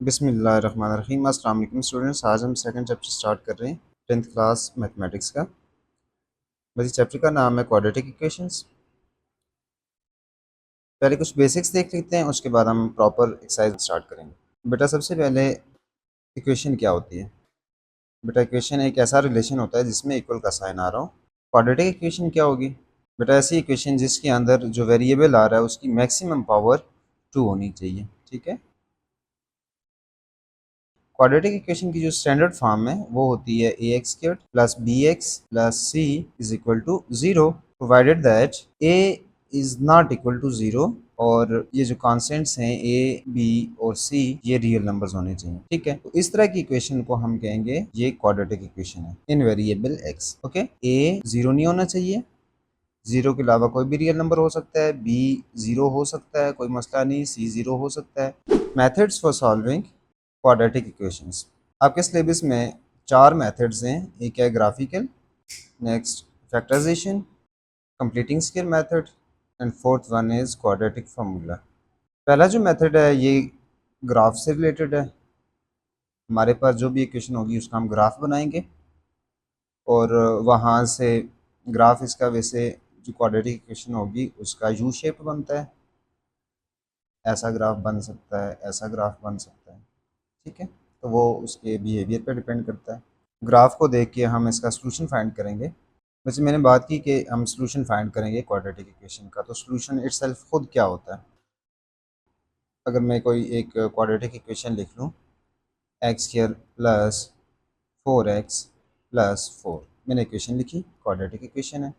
बिस्मिल्लाहिर्रहमानिर्रहीम। अस्सलाम वालेकुम स्टूडेंट्स, आज हम सेकंड चैप्टर स्टार्ट कर रहे हैं 10th क्लास मैथमेटिक्स का। बस इस चैप्टर का नाम है क्वाड्रेटिक इक्वेशंस। पहले कुछ बेसिक्स देख लेते हैं, उसके बाद हम प्रॉपर एक्सरसाइज स्टार्ट करेंगे। बेटा सबसे पहले इक्वेशन क्या होती है? बेटा इक्वेशन एक ऐसा रिलेशन होता है जिसमें इक्वल का साइन आ रहा हो। क्वाड्रेटिक इक्वेशन क्या होगी? बेटा ऐसी इक्वेशन जिसके अंदर जो वेरिएबल आ रहा है उसकी मैक्सिमम पावर 2 होनी चाहिए। ठीक है। क्वाड्रेटिक इक्वेशन की जो स्टैंडर्ड फॉर्म है वो होती है a x squared plus b x plus c is equal to zero, provided that a is not equal to zero और ये जो कॉन्स्टेंट्स हैं ए बी और सी ये रियल नंबर्स होने चाहिए। ठीक है, तो इस तरह की इक्वेशन को हम कहेंगे ये क्वाड्रेटिक इक्वेशन है इन वेरिएबल एक्स। ओके, ए जीरो नहीं होना चाहिए, जीरो के अलावा कोई भी रियल नंबर हो सकता है, बी जीरो हो सकता है, कोई मसला नहीं, सी जीरो हो सकता है। Methods for solving quadratic equations. आपके सिलेबस में 4 मेथड्स हैं। एक है graphical, next factorisation, completing scale method and fourth one is quadratic formula. पहला जो मेथड है ये ग्राफ से रिलेटेड है। हमारे पास जो भी इक्वेशन होगी उसका हम ग्राफ बनाएंगे और वहाँ से ग्राफ इसका वैसे जो क्वाड्रेटिक इक्वेशन होगी उसका यू शेप बनता है। ऐसा ग्राफ बन सकता है, ऐसा ग्राफ बन सकता है। ठीक है, तो वो उसके बिहेवियर पर डिपेंड करता है। ग्राफ को देख के हम इसका सॉल्यूशन फाइंड करेंगे। वैसे मैंने बात की कि हम सॉल्यूशन फाइंड करेंगे क्वाड्रेटिक इक्वेशन का, तो सॉल्यूशन इटसेल्फ खुद क्या होता है? अगर मैं कोई एक क्वाड्रेटिक इक्वेशन लिख लूँ, x square plus 4x plus 4, मैंने इक्वेशन लिखी, क्वाड्रेटिक इक्वेशन है।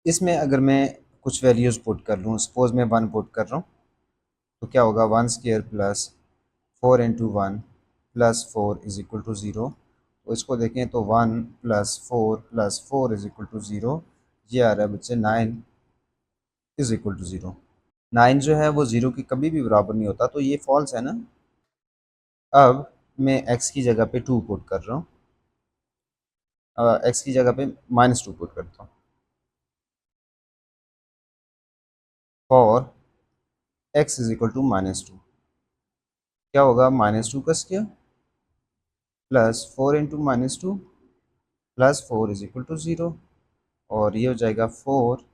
इसमें अगर मैं कुछ वैल्यूज़ पुट कर लूँ, सपोज मैं 1 पुट कर रहा हूँ, तो क्या होगा? 1 square plus 4 into 1 plus 4 is equal to zero. तो इसको देखें तो 1 plus 4 is equal to zero. ये आ रहा है बच्चे 9 इज इक्वल टू ज़ीरो। 9 जो है वो ज़ीरो की कभी भी बराबर नहीं होता, तो ये फॉल्स है ना। अब मैं x की जगह पे 2 पुट कर रहा हूँ, x की जगह पे -2 पुट करता हूँ। और x इज इक्वल टू -2, क्या होगा? -2 का square plus 4 into -2 plus 4 is equal to zero. और ये हो जाएगा 4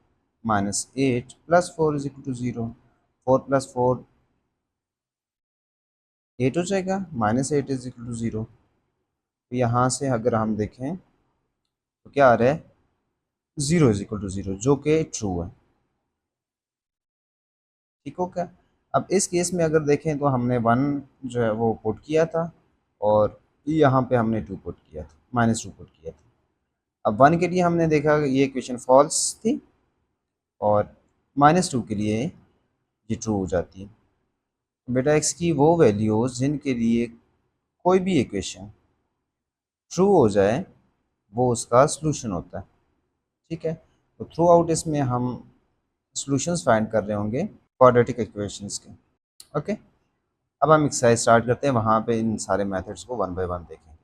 minus 8 plus 4 is equal to zero. 4 plus 4 8 हो जाएगा, -8 इज इक्वल टू ज़ीरो। तो यहाँ से अगर हम देखें तो क्या आ रहा है? 0 इज इक्वल टू ज़ीरो, जो कि ट्रू है। ठीक हो क्या? अब इस केस में अगर देखें तो हमने 1 जो है वो पुट किया था और यहाँ पे हमने 2 पुट किया था, -2 पुट किया था। अब 1 के लिए हमने देखा ये इक्वेशन फॉल्स थी और -2 के लिए ये ट्रू हो जाती है। बेटा एक्स की वो वैल्यूज़ जिनके लिए कोई भी इक्वेशन ट्रू हो जाए वो उसका सॉल्यूशन होता है। ठीक है, तो थ्रू आउट इसमें हम सॉल्यूशंस फाइंड कर रहे होंगे क्वाड्रेटिक इक्वेशंस के। ओके, अब हम एक्सरसाइज स्टार्ट करते हैं, वहाँ पे इन सारे मेथड्स को वन बाय वन देखेंगे।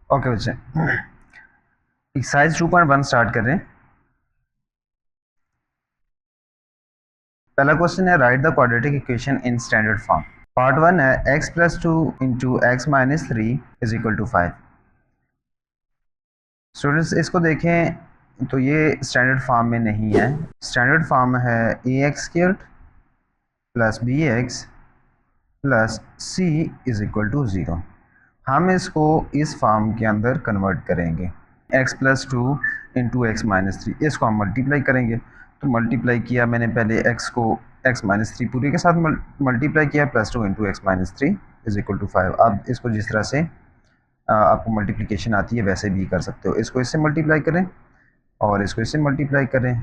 ओके बच्चे, एक्सरसाइज 2.1 स्टार्ट कर रहे हैं। पहला क्वेश्चन है write the quadratic equation in standard form. Part 1 है x plus 2 into x minus 3 is equal to 5। Students इसको देखें तो ये स्टैंडर्ड फॉर्म में नहीं है। स्टैंडर्ड फॉर्म है a x squared plus b x plus c is equal to zero. हम इसको इस फॉर्म के अंदर कन्वर्ट करेंगे। x plus 2 into x minus 3, इसको हम मल्टीप्लाई करेंगे। तो मल्टीप्लाई किया मैंने पहले x को x माइनस 3 पूरे के साथ मल्टीप्लाई किया, plus 2 into x minus 3 is equal to 5। अब इसको जिस तरह से आपको मल्टीप्लिकेशन आती है वैसे भी कर सकते हो। इसको इससे मल्टीप्लाई करें और इसको इससे मल्टीप्लाई करें,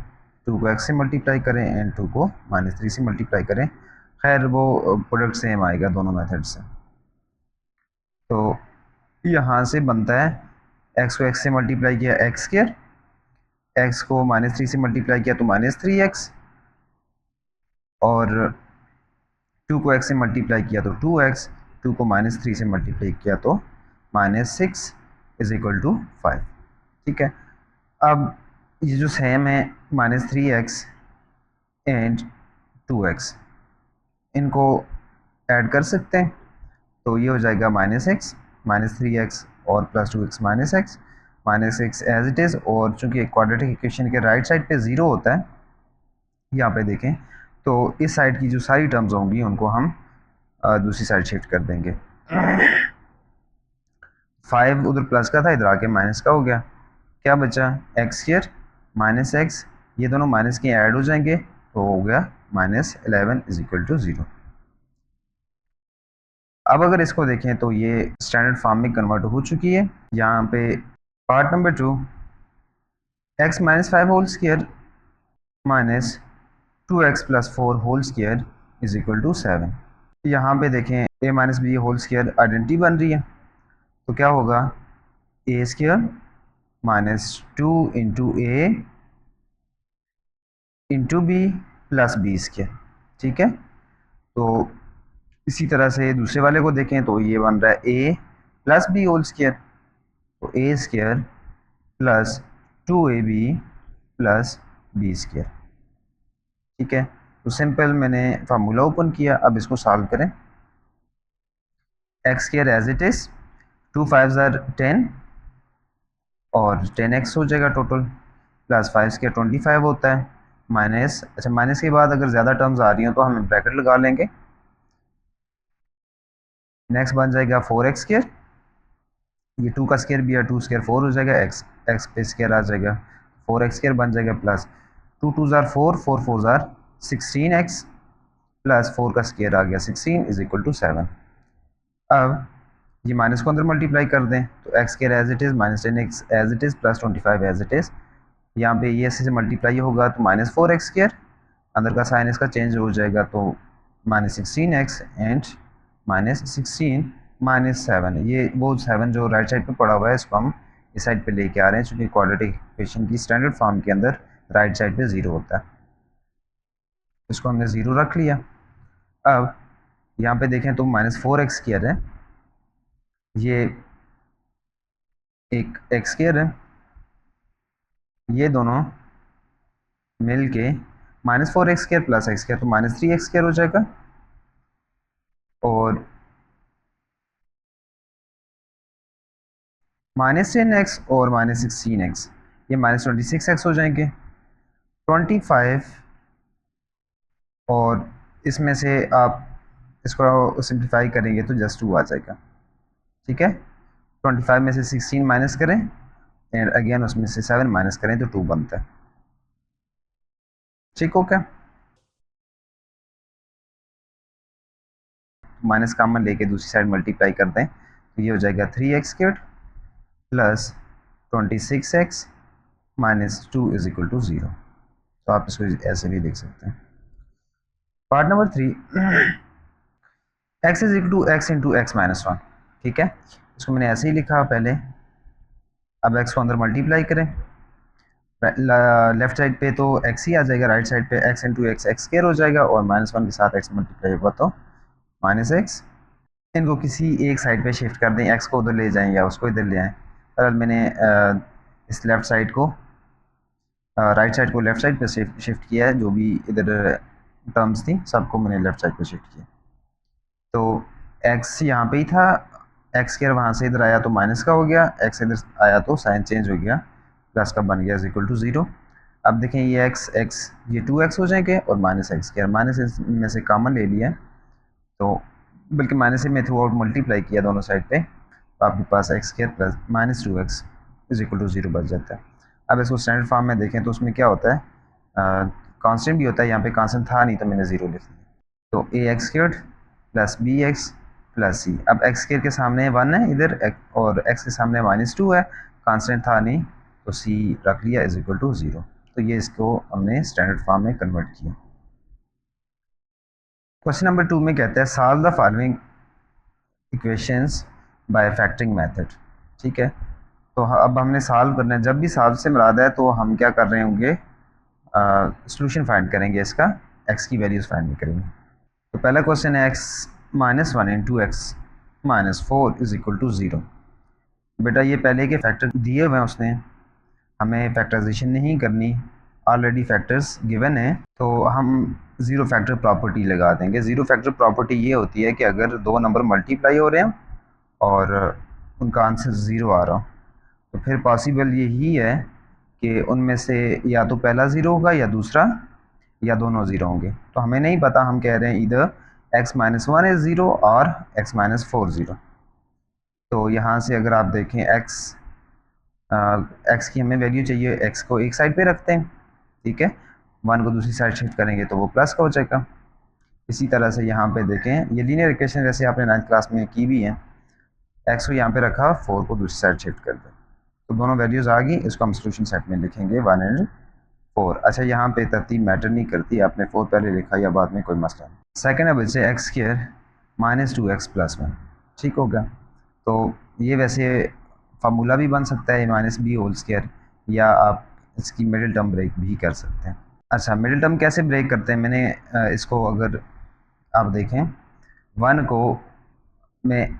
2 को x से मल्टीप्लाई करें एंड 2 को -3 से मल्टीप्लाई करें। खैर वो प्रोडक्ट सेम आएगा दोनों मेथड से। तो यहाँ से बनता है x को x से मल्टीप्लाई किया एक्स स्क्वायर, x को -3 से मल्टीप्लाई किया तो -3x, और 2 को x से मल्टीप्लाई किया तो 2x, 2 को -3 से मल्टीप्लाई किया तो -6 इज इक्वल टू 5। ठीक है, अब ये जो सेम है -3x एंड 2x, इनको ऐड कर सकते हैं, तो ये हो जाएगा -x -3x और +2x -x as it is. और चूंकि क्वाड्रेटिक इक्वेशन के राइट साइड पे 0 होता है, यहाँ पे देखें तो इस साइड की जो सारी टर्म्स होंगी उनको हम दूसरी साइड शिफ्ट कर देंगे। 5 उधर प्लस का था, इधर आके माइनस का हो गया। क्या बचा? x² -x, ये दोनों माइनस के ऐड हो जाएंगे तो हो गया -11 = 0। अब अगर इसको देखें तो ये स्टैंडर्ड फॉर्म में कन्वर्ट हो चुकी है। यहाँ पे part number 2, x - 5 whole square minus 2x + 4 whole square = 7। यहाँ पे देखें a - b whole square identity बन रही है, तो क्या होगा? a² -2 × a × b + b²। ठीक है, तो इसी तरह से दूसरे वाले को देखें तो ये बन रहा है a + b होल स्क्वायर, तो a² + 2ab + b²। ठीक है, तो सिंपल मैंने फार्मूला ओपन किया, अब इसको सॉल्व करें। x² एज इट इज़, 2 5 ज़ार 10 और 10x हो जाएगा टोटल, प्लस 5² 25 होता है, माइनस, अच्छा माइनस के बाद अगर ज़्यादा टर्म्स आ रही हैं तो हम ब्रैकेट लगा लेंगे। नेक्स्ट बन जाएगा 4x², ये 2 का स्क्वायर भी है, 2² 4 हो जाएगा, x पे स्क्वायर आ जाएगा, 4x² बन जाएगा, प्लस 2 2 ज़ार 4, 4 4 ज़ार 16x प्लस 4 का स्क्वायर आ गया 16 = 7। अब ये माइनस को अंदर मल्टीप्लाई कर दें तो x² as it is, -10x as it is, plus 25 as it is. यहाँ पे ये ऐसे से मल्टीप्लाई होगा तो -4x², अंदर का साइन इसका चेंज हो जाएगा तो -16x एंड -16 -7। ये वो 7 जो राइट साइड पे पड़ा हुआ है इसको हम इस साइड पे लेके आ रहे हैं, क्योंकि क्वाड्रेटिक इक्वेशन की स्टैंडर्ड फॉर्म के अंदर राइट साइड पे 0 होता है। इसको हमने 0 रख लिया। अब यहाँ पे देखें तो -4x² है, ये एक x² है, ये दोनों मिल के -4x² + x² तो -3x² हो जाएगा, और -10x और -16x ये -26x हो जाएंगे। 25 और इसमें से आप इसको सिंप्लीफाई करेंगे तो जस्ट 2 आ जाएगा। ठीक है, 25 में से 16 माइनस करें एंड अगेन उसमें से 7 माइनस करें तो 2 बनता है। ठीक हो क्या? माइनस कॉमन लेके दूसरी साइड मल्टीप्लाई कर दें तो ये हो जाएगा 3x² + 26x -2 = 0। तो आप इसको ऐसे भी लिख सकते हैं। Part number 3, x = x × x - 1। ठीक है, इसको मैंने ऐसे ही लिखा पहले। अब x को अंदर मल्टीप्लाई करें, लेफ्ट साइड पे तो x ही आ जाएगा, राइट साइड पे x × x x² हो जाएगा, और -1 के साथ x मल्टीप्लाई होगा तो -x। इनको किसी एक साइड पे शिफ्ट कर दें, x को उधर ले जाएं या उसको इधर ले आएँ। बहरहाल मैंने इस लेफ़्ट साइड को राइट साइड को लेफ़्ट साइड पे शिफ्ट किया है, जो भी इधर टर्म्स थी सबको मैंने लेफ़्ट साइड पे शिफ्ट किया। तो x यहाँ पे ही था, x² वहाँ से इधर आया तो माइनस का हो गया, x इधर आया तो साइन चेंज हो गया, प्लस का बन गया = 0। अब देखें ये x ये 2x हो जाएंगे और -x², माइनस में से कॉमन ले लिया, तो बल्कि माइनस से मैं थ्रू आउट मल्टीप्लाई किया दोनों साइड पे, तो आपके पास x² + -2x = 0 बच जाता है। अब इसको स्टैंडर्ड फॉर्म में देखें तो उसमें क्या होता है, कांस्टेंट भी होता है, यहाँ पे कांस्टेंट था नहीं तो मैंने 0 लिख लिया, तो ax² + bx + c। अब x² के सामने 1 है इधर और x के सामने -2 है, कांस्टेंट था नहीं तो c रख लिया = 0। तो ये इसको हमने स्टैंडर्ड फॉर्म में कन्वर्ट किया। क्वेश्चन नंबर 2 में कहता है solve the following equations bye factoring method. ठीक है, तो अब हमने सॉल्व करना है। जब भी सॉल्व से मुराद है तो हम क्या कर रहे होंगे, सॉल्यूशन फाइंड करेंगे, इसका x की वैल्यूज़ फाइंड करेंगे। तो पहला क्वेश्चन है x - 1 × x - 4 = 0। बेटा ये पहले के फैक्टर दिए हुए हैं उसने, हमें फैक्टराइजेशन नहीं करनी, ऑलरेडी फैक्टर्स गिवन है, तो हम ज़ीरो फैक्टर प्रॉपर्टी लगा देंगे। ज़ीरो फैक्टर प्रॉपर्टी ये होती है कि अगर दो नंबर मल्टीप्लाई हो रहे हैं और उनका आंसर ज़ीरो आ रहा हो, तो फिर पॉसिबल यही है कि उनमें से या तो पहला ज़ीरो होगा या दूसरा, या दोनों ज़ीरो होंगे। तो हमें नहीं पता, हम कह रहे हैं इधर x-1 इज़ ज़ीरो और x-4 ज़ीरो। तो यहाँ से अगर आप देखें x की हमें वैल्यू चाहिए, x को एक साइड पे रखते हैं, ठीक है, 1 को दूसरी साइड शिफ्ट करेंगे तो वो प्लस का हो जाएगा। इसी तरह से यहाँ पे देखें, ये लीनियर इक्वेशन वैसे आपने 9th क्लास में की भी है, x को यहाँ पे रखा, 4 को दूसरी साइड शिफ्ट कर दें, तो दोनों वैल्यूज़ आ गई। इसको हम सोल्यूशन सेट में लिखेंगे 1 एंड 4। अच्छा, यहाँ पे तरतीब मैटर नहीं करती, आपने 4 पहले लिखा या बाद में, कोई मसला नहीं। सेकेंड है बच्चे एक्स स्क्वायर माइनस 2x + 1, ठीक हो गया। तो ये वैसे फार्मूला भी बन सकता है माइनस बी होल स्क्वायर, या आप इसकी मिडिल टर्म ब्रेक भी कर सकते हैं। अच्छा, मिडिल टर्म कैसे ब्रेक करते हैं, मैंने इसको अगर आप देखें 1 को मैं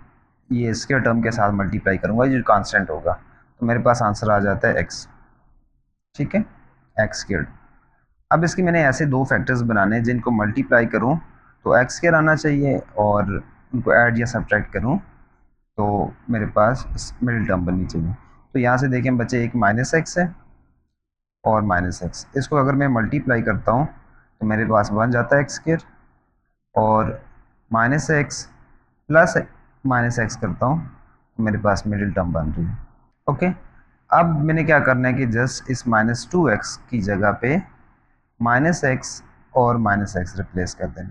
ये स्क्वायर टर्म के साथ मल्टीप्लाई करूँगा, जो कांस्टेंट होगा, तो मेरे पास आंसर आ जाता है x, ठीक है, एक्स स्क्वायर। अब इसकी मैंने ऐसे दो फैक्टर्स बनाने हैं जिनको मल्टीप्लाई करूँ तो एक्स स्क्वायर आना चाहिए, और उनको ऐड या सब्ट्रैक्ट करूँ तो मेरे पास मिडिल टर्म बननी चाहिए। तो यहाँ से देखें बच्चे, एक -x है और -x, इसको अगर मैं मल्टीप्लाई करता हूँ तो मेरे पास बन जाता है एक्स स्क्वायर, और -x प्लस -x करता हूँ तो मेरे पास मिडिल टर्म बन रही है। ओके, अब मैंने क्या करना है कि जस्ट इस -2x की जगह पे -x और -x रिप्लेस कर देना,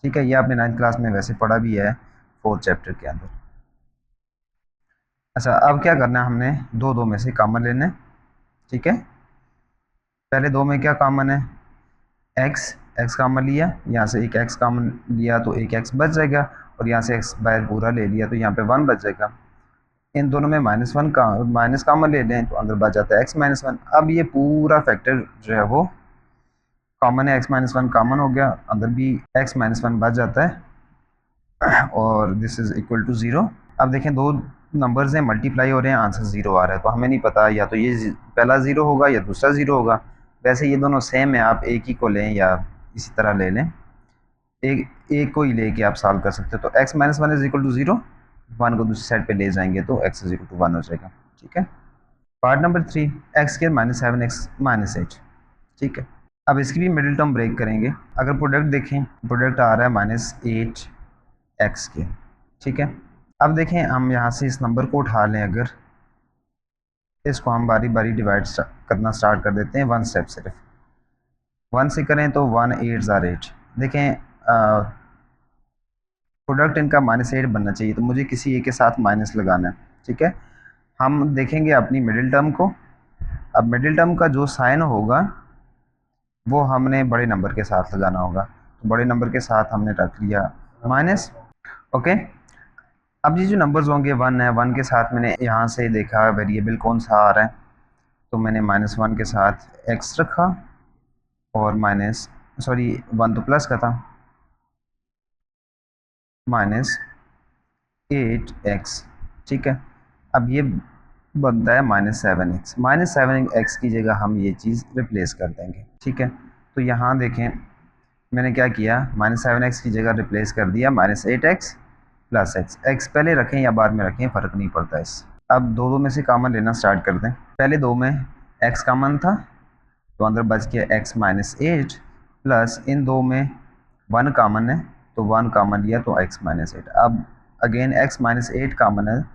ठीक है। ये आपने 9th क्लास में वैसे पढ़ा भी है 4th चैप्टर के अंदर। अच्छा, अब क्या करना है, हमने दो में से कॉमन लेना है, ठीक है। पहले दो में क्या कॉमन है, x कॉमन लिया, यहाँ से एक x कॉमन लिया तो एक x बच जाएगा, और यहाँ से x बाहर पूरा ले लिया तो यहाँ पे 1 बच जाएगा। इन दोनों में -1 का माइनस कॉमन ले लें तो अंदर बच जाता है x-1। अब ये पूरा फैक्टर जो है वो कॉमन है, x-1 कॉमन हो गया, अंदर भी x-1 बच जाता है, और दिस इज इक्वल टू 0। अब देखें दो नंबर्स हैं, मल्टीप्लाई हो रहे हैं, आंसर 0 आ रहा है, तो हमें नहीं पता या तो ये पहला 0 होगा या दूसरा 0 होगा। वैसे ये दोनों सेम है, आप एक ही को लें या इसी तरह ले लें, एक को ही लेके आप सॉल्व कर सकते हो। तो x-1 इज इक्वल टू 0, 1 को दूसरी साइड पे ले जाएंगे तो x इज इक्वल टू 1 हो जाएगा, ठीक है। पार्ट नंबर 3, x² - 7x - 8, ठीक है। अब इसकी भी मिडिल टर्म ब्रेक करेंगे। अगर प्रोडक्ट देखें, प्रोडक्ट आ रहा है -8x², ठीक है। अब देखें, हम यहाँ से इस नंबर को उठा लें, अगर इसको हम बारी बारी डिवाइड करना स्टार्ट कर देते हैं, 1 स्टेप सिर्फ 1 से करें तो 1 8 * 8। देखें प्रोडक्ट इनका -8 बनना चाहिए, तो मुझे किसी एक के साथ माइनस लगाना है, ठीक है। हम देखेंगे अपनी मिडिल टर्म को। अब मिडिल टर्म का जो साइन होगा वो हमने बड़े नंबर के साथ लगाना होगा, तो बड़े नंबर के साथ हमने रख लिया माइनस, ओके। अब ये जो नंबर्स होंगे 1 है, 1 के साथ मैंने यहाँ से देखा वेरिएबल कौन सा आ रहा है, तो मैंने -1 के साथ x रखा, और 1 तो प्लस का था, -8x, ठीक है। अब ये बनता है -7x। -7x की जगह हम ये चीज़ रिप्लेस कर देंगे, ठीक है। तो यहाँ देखें, मैंने क्या किया, -7x की जगह रिप्लेस कर दिया -8x + x। x पहले रखें या बाद में रखें, फ़र्क नहीं पड़ता इस। अब दो में से कॉमन लेना स्टार्ट कर दें। पहले दो में x कॉमन था तो अंदर बच गया x-8, प्लस इन दो में 1 कॉमन है तो 1 कॉमन लिया तो x-8। अब अगेन x-8 कॉमन है,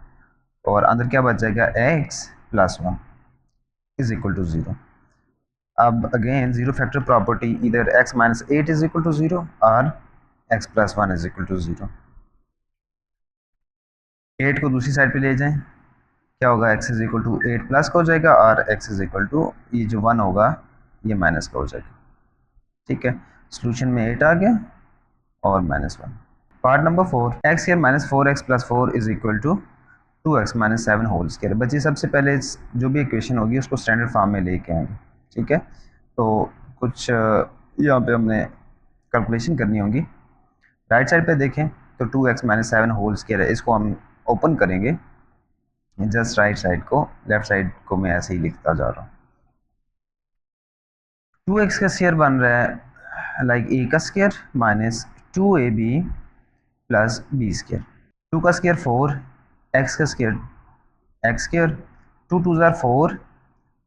और अंदर क्या बच जाएगा, x + 1 इज इक्वल टू 0। अब अगेन जीरो फैक्टर प्रॉपर्टी, इधर x-8 इज इक्वल टू 0 और x + 1 इज इक्वल टू 0। 8 को दूसरी साइड पे ले जाएं, क्या होगा, x is equal to 8 plus का हो जाएगा, और x इज इक्वल टू ये जो 1 होगा ये माइनस का हो जाएगा, ठीक है। सोल्यूशन में 8 आ गया और -1। Part number 4, x² - 4x + 4 is equal to 2x - 7 whole square. बच्चे सबसे पहले जो भी इक्वेशन होगी उसको स्टैंडर्ड फॉर्म में लेके आएंगे, ठीक है। तो कुछ यहाँ पे हमने कैलकुलेशन करनी होगी। राइट साइड पे देखें तो 2x - 7 होल स्क्वायर है, इसको हम ओपन करेंगे, जस्ट राइट साइड को, लेफ्ट साइड को मैं ऐसे ही लिखता जा रहा हूँ। 2x का स्क्वायर बन रहा है लाइक a का square minus 2ab plus b square. 2 का स्क्वायर 4, x का स्क्वायर x स्क्वायर, 2 2 ज़ार 4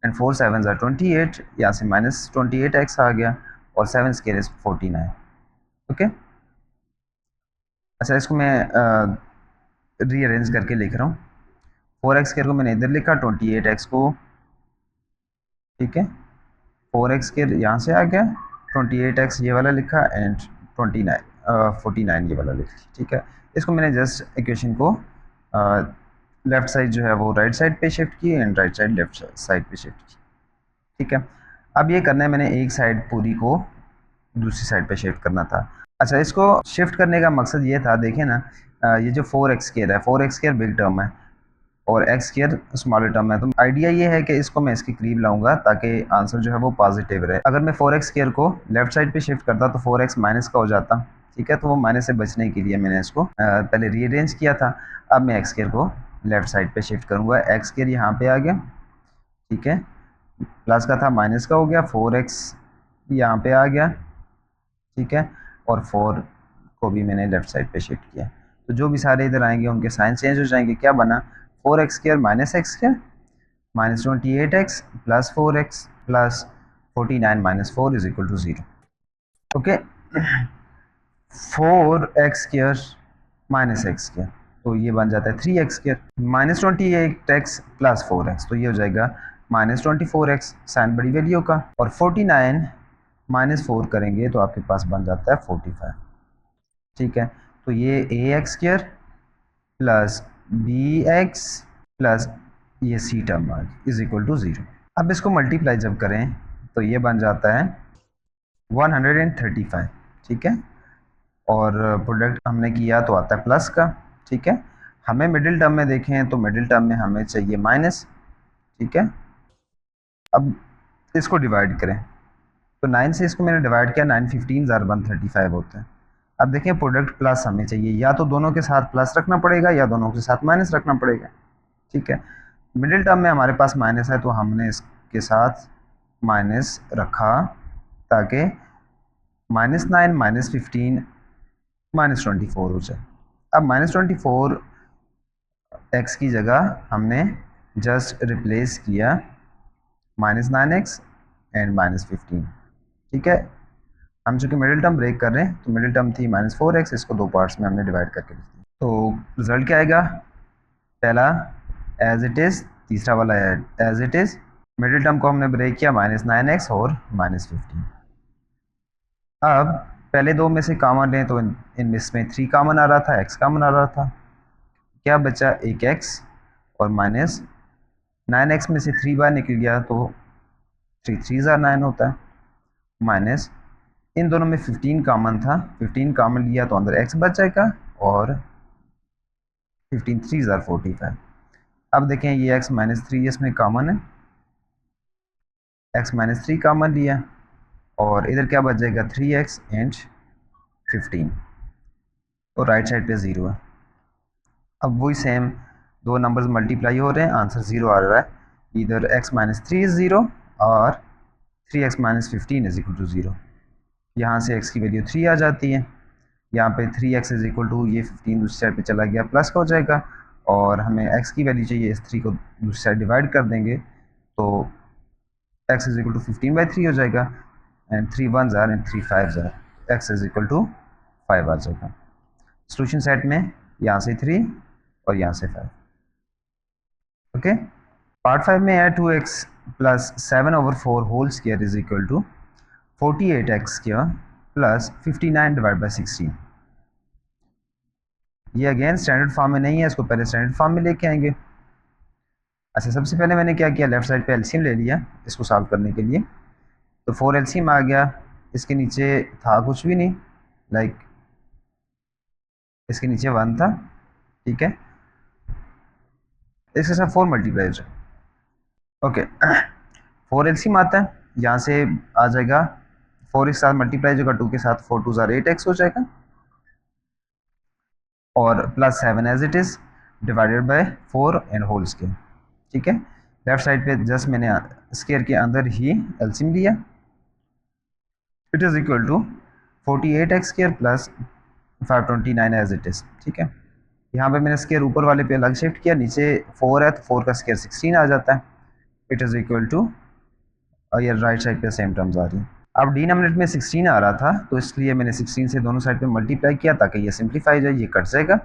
एंड 4 7 ज़ार 28, यहाँ से माइनस 28x आ गया और 7 स्क्वायर इज 49। ओके, अच्छा इसको मैं रीअरेंज करके लिख रहा हूँ। 4x स्क्वायर को मैंने इधर लिखा, 28x को, ठीक है, 4x स्क्वायर यहाँ से आ गया, 28x ये वाला लिखा एंड 49 ये वाला लिखा, ठीक है। इसको मैंने जस्ट इक्वेशन को लेफ्ट साइड जो है वो राइट साइड पे शिफ्ट की and right side left side पे शिफ्ट की, ठीक है। अब ये करना है मैंने एक साइड पूरी को दूसरी साइड पे शिफ्ट करना था। अच्छा, इसको शिफ्ट करने का मकसद ये था, देखें ना, ये जो 4x स्क्वायर है, 4x स्क्वायर बिग टर्म है और x स्क्वायर स्मॉलर टर्म है, तो आइडिया ये है कि इसको मैं इसके करीब लाऊंगा ताकि आंसर जो है वो पॉजिटिव रहे। अगर मैं 4x स्क्वायर को लेफ्ट साइड पे शिफ्ट करता तो 4x माइनस का हो जाता, ठीक है। तो वो माइनस से बचने के लिए मैंने इसको पहले रीअरेंज किया था। अब मैं x स्क्वायर को लेफ्ट साइड पे शिफ्ट करूंगा, x स्क्वायर यहाँ पे आ गया, ठीक है, प्लस का था माइनस का हो गया, 4x यहाँ पे आ गया, ठीक है, और 4 को भी मैंने लेफ्ट साइड पे शिफ्ट किया। तो जो भी सारे इधर आएंगे उनके साइन चेंज हो जाएंगे। क्या बना, 4x square minus x square minus 28x plus 4x plus 49 minus 4 is equal to 0। Okay, 4x square minus x square, तो ये बन जाता है 3x square minus 28x plus 4x, तो ये हो जाएगा माइनस 24x, साइन बड़ी वैल्यू का, और 49 माइनस 4 करेंगे तो आपके पास बन जाता है 45, ठीक है। तो ये ax square plus bx plus ये सी टर्म इज इक्वल टू 0। अब इसको मल्टीप्लाई जब करें तो ये बन जाता है 135, ठीक है, और प्रोडक्ट हमने किया तो आता है प्लस का, ठीक है। हमें मिडिल टर्म में देखें तो मिडिल टर्म में हमें चाहिए माइनस, ठीक है। अब इसको डिवाइड करें तो 9 से इसको मैंने डिवाइड किया, 9 15 ज़ार 135 होते हैं। अब देखें प्रोडक्ट प्लस हमें चाहिए, या तो दोनों के साथ प्लस रखना पड़ेगा या दोनों के साथ माइनस रखना पड़ेगा, ठीक है। मिडिल टर्म में हमारे पास माइनस है तो हमने इसके साथ माइनस रखा ताकि माइनस 9 माइनस 15 माइनस 24 हो जाए। अब माइनस 24 एक्स की जगह हमने जस्ट रिप्लेस किया माइनस 9x एंड माइनस 15, ठीक है। हम चूँकि मिडिल टर्म ब्रेक कर रहे हैं तो मिडिल टर्म थी माइनस 4x, इसको दो पार्ट्स में हमने डिवाइड करके लिख दिया। तो रिजल्ट क्या आएगा, पहला एज इट इज़, तीसरा वाला as it is. Middle term को हमने ब्रेक किया माइनस 9x और माइनस 15। अब पहले दो में से कॉमन लें तो इनमें इसमें 3 कॉमन आ रहा था, x कॉमन आ रहा था, क्या बचा एक x और माइनस 9x में से 3 बार निकल गया तो 3 3 ज़ार 9 होता है, माइनस इन दोनों में 15 कॉमन था, 15 कॉमन लिया तो अंदर x बच जाएगा और 15 3 ज़ार 45। अब देखें ये x माइनस 3 इसमें कॉमन है, x माइनस 3 कॉमन लिया और इधर क्या बच जाएगा 3x एंड 15, तो राइट साइड पे 0 है। अब वही सेम दो नंबर्स मल्टीप्लाई हो रहे हैं, आंसर 0 आ रहा है, इधर x माइनस 3 इज़ 0 और 3x minus 15 is equal to 0। यहाँ से x की वैल्यू 3 आ जाती है, यहाँ पे 3x इज इक्वल टू ये 15 दूसरी साइड पे चला गया प्लस का हो जाएगा, और हमें x की वैल्यू चाहिए, इस 3 को दूसरी साइड डिवाइड कर देंगे तो x इज इक्वल टू 15/3 हो जाएगा, एंड 3 1 ज़ार एंड 3 5 ज़ार, x इज इक्वल टू 5 आ जाएगा। सोल्यूशन सेट में यहाँ से 3 और यहाँ से 5। ओके, पार्ट 5 में है 2x plus 7/4 whole square is equal to 48x square plus 59 divide by 16। ये अगेन स्टैंडर्ड फॉर्म में नहीं है, इसको पहले स्टैंडर्ड फॉर्म में लेके आएंगे। अच्छा, सबसे पहले मैंने क्या किया, लेफ्ट साइड पे एलसीएम ले लिया इसको सॉल्व करने के लिए, तो 4 एलसीएम आ गया, इसके नीचे था कुछ भी नहीं, लाइक इसके नीचे 1 था, ठीक है, इसके साथ 4 मल्टीप्लाई हो जाए। ओके, 4 एलसीएम आता है, यहाँ से आ जाएगा 4 के साथ मल्टीप्लाई होगा, 2 के साथ 4 2 ज़ार 8x हो जाएगा, और plus 7 as it is divided by 4 and whole square, ठीक है। लेफ्ट साइड पे जस्ट मैंने स्क्वायर के अंदर ही एलसीएम लिया, it is equal to 48x² plus 529 as it is. ठीक है, यहाँ पे मैंने स्केयर ऊपर वाले पे अलग शिफ्ट किया, नीचे 4 है तो 4 का स्केयर 16 आ जाता है। इट इज़ इक्वल टू, और ये राइट साइड पे सेम टर्म्स आ रही हैं। अब डिनोमिनेटर में 16 आ रहा था तो इसलिए मैंने 16 से दोनों साइड पे मल्टीप्लाई किया ताकि ये सिंप्लीफाई जाए, ये कट जाएगा,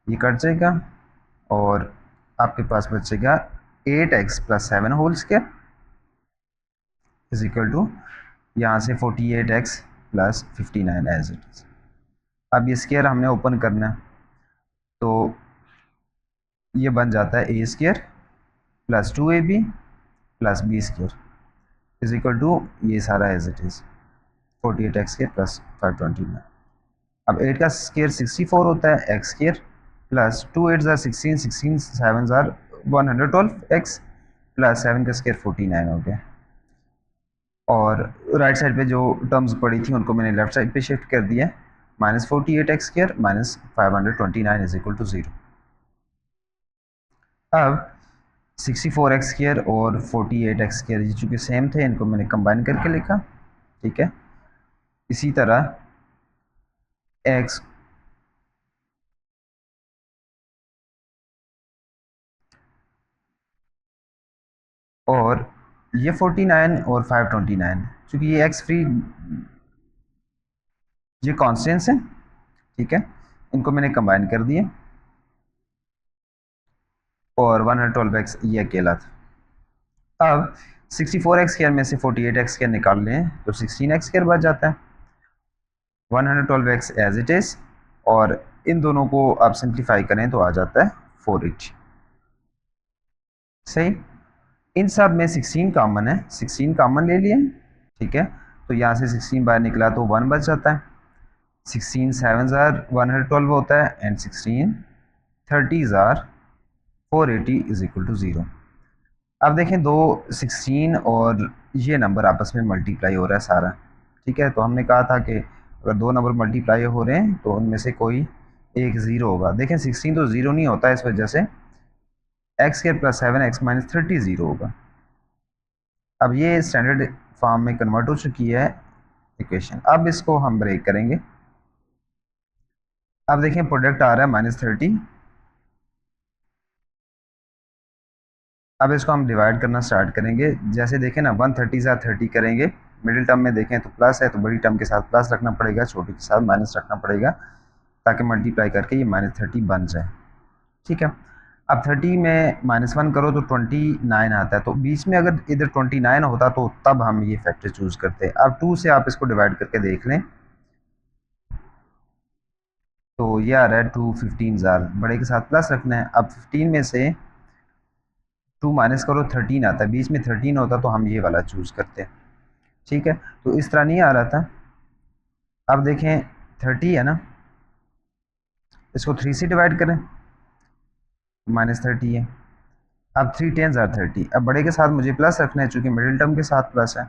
ये कट जाएगा और आपके पास बचेगा 8x plus 7 whole square is equal to यहाँ से 48x plus 59 as it is. अब ये स्केयर हमने ओपन करना है तो ये बन जाता है a square plus 2ab plus b square is equal to ये सारा as it is 48x square plus 529। अब 8 का स्केयर 64 होता है, एक्स स्केयर प्लस 2 8 ज़ार 16, 16 7 ज़ार 112 एक्स प्लस 7 का स्केयर 49 हो गया। और राइट साइड पे जो टर्म्स पड़ी थी उनको मैंने लेफ्ट साइड पे शिफ्ट कर दिया, -48x square minus 529 is equal to 0। अब 64x स्केयर और 48x स्केयर ये चूँकि सेम थे, इनको मैंने कंबाइन करके लिखा। ठीक है, इसी तरह x और ये 49 और 529 चूँकि ये x फ्री ये कॉन्स्टेंट्स हैं। ठीक है, इनको मैंने कंबाइन कर दिया और 112x ये अकेला था। अब 64x स्क्वायर में से 48x स्क्वायर निकाल लें तो 16x स्क्वायर बच जाता है, 112x एज इट इज़, और इन दोनों को आप सिंप्लीफाई करें तो आ जाता है 480। सही, इन सब में 16 कॉमन है, 16 कॉमन ले लिए। ठीक है, तो यहाँ से 16 बाहर निकला तो 1 बच जाता है, 16 7 ज़ार 112 होता है एंड 16 30 ज़ार 480 इज इक्वल टू 0। अब देखें दो 16 और ये नंबर आपस में मल्टीप्लाई हो रहा है सारा। ठीक है, तो हमने कहा था कि अगर दो नंबर मल्टीप्लाई हो रहे हैं तो उनमें से कोई एक ज़ीरो होगा। देखें 16 तो ज़ीरो नहीं होता, इस वजह से x square plus 7x minus 30 zero होगा। अब ये स्टैंडर्ड फॉर्म में कन्वर्ट हो चुकी है इक्वेशन। अब इसको हम ब्रेक करेंगे। अब देखें प्रोडक्ट आ रहा है -30। अब इसको हम डिवाइड करना स्टार्ट करेंगे। जैसे देखें ना 130 ज़ा 30 करेंगे, मिडिल टर्म में देखें तो प्लस है तो बड़ी टर्म के साथ प्लस रखना पड़ेगा, छोटी के साथ माइनस रखना पड़ेगा ताकि मल्टीप्लाई करके ये -30 बन जाए। ठीक है, अब 30 में -1 करो तो 29 आता है, तो बीच में अगर इधर 29 होता तो तब हम ये फैक्टर चूज़ करते। अब 2 से आप इसको डिवाइड करके देख लें तो ये आ रहा है 2 15 ज़ार, बड़े के साथ प्लस रखना है। अब 15 में से 2 माइनस करो 13 आता है, बीच में 13 होता तो हम ये वाला चूज़ करते। ठीक है, तो इस तरह नहीं आ रहा था। अब देखें 30 है ना, इसको 3 से डिवाइड करें, -30 है। अब 3 10 ज़ार 30, अब बड़े के साथ मुझे प्लस रखना है चूँकि मिडिल टर्म के साथ प्लस है,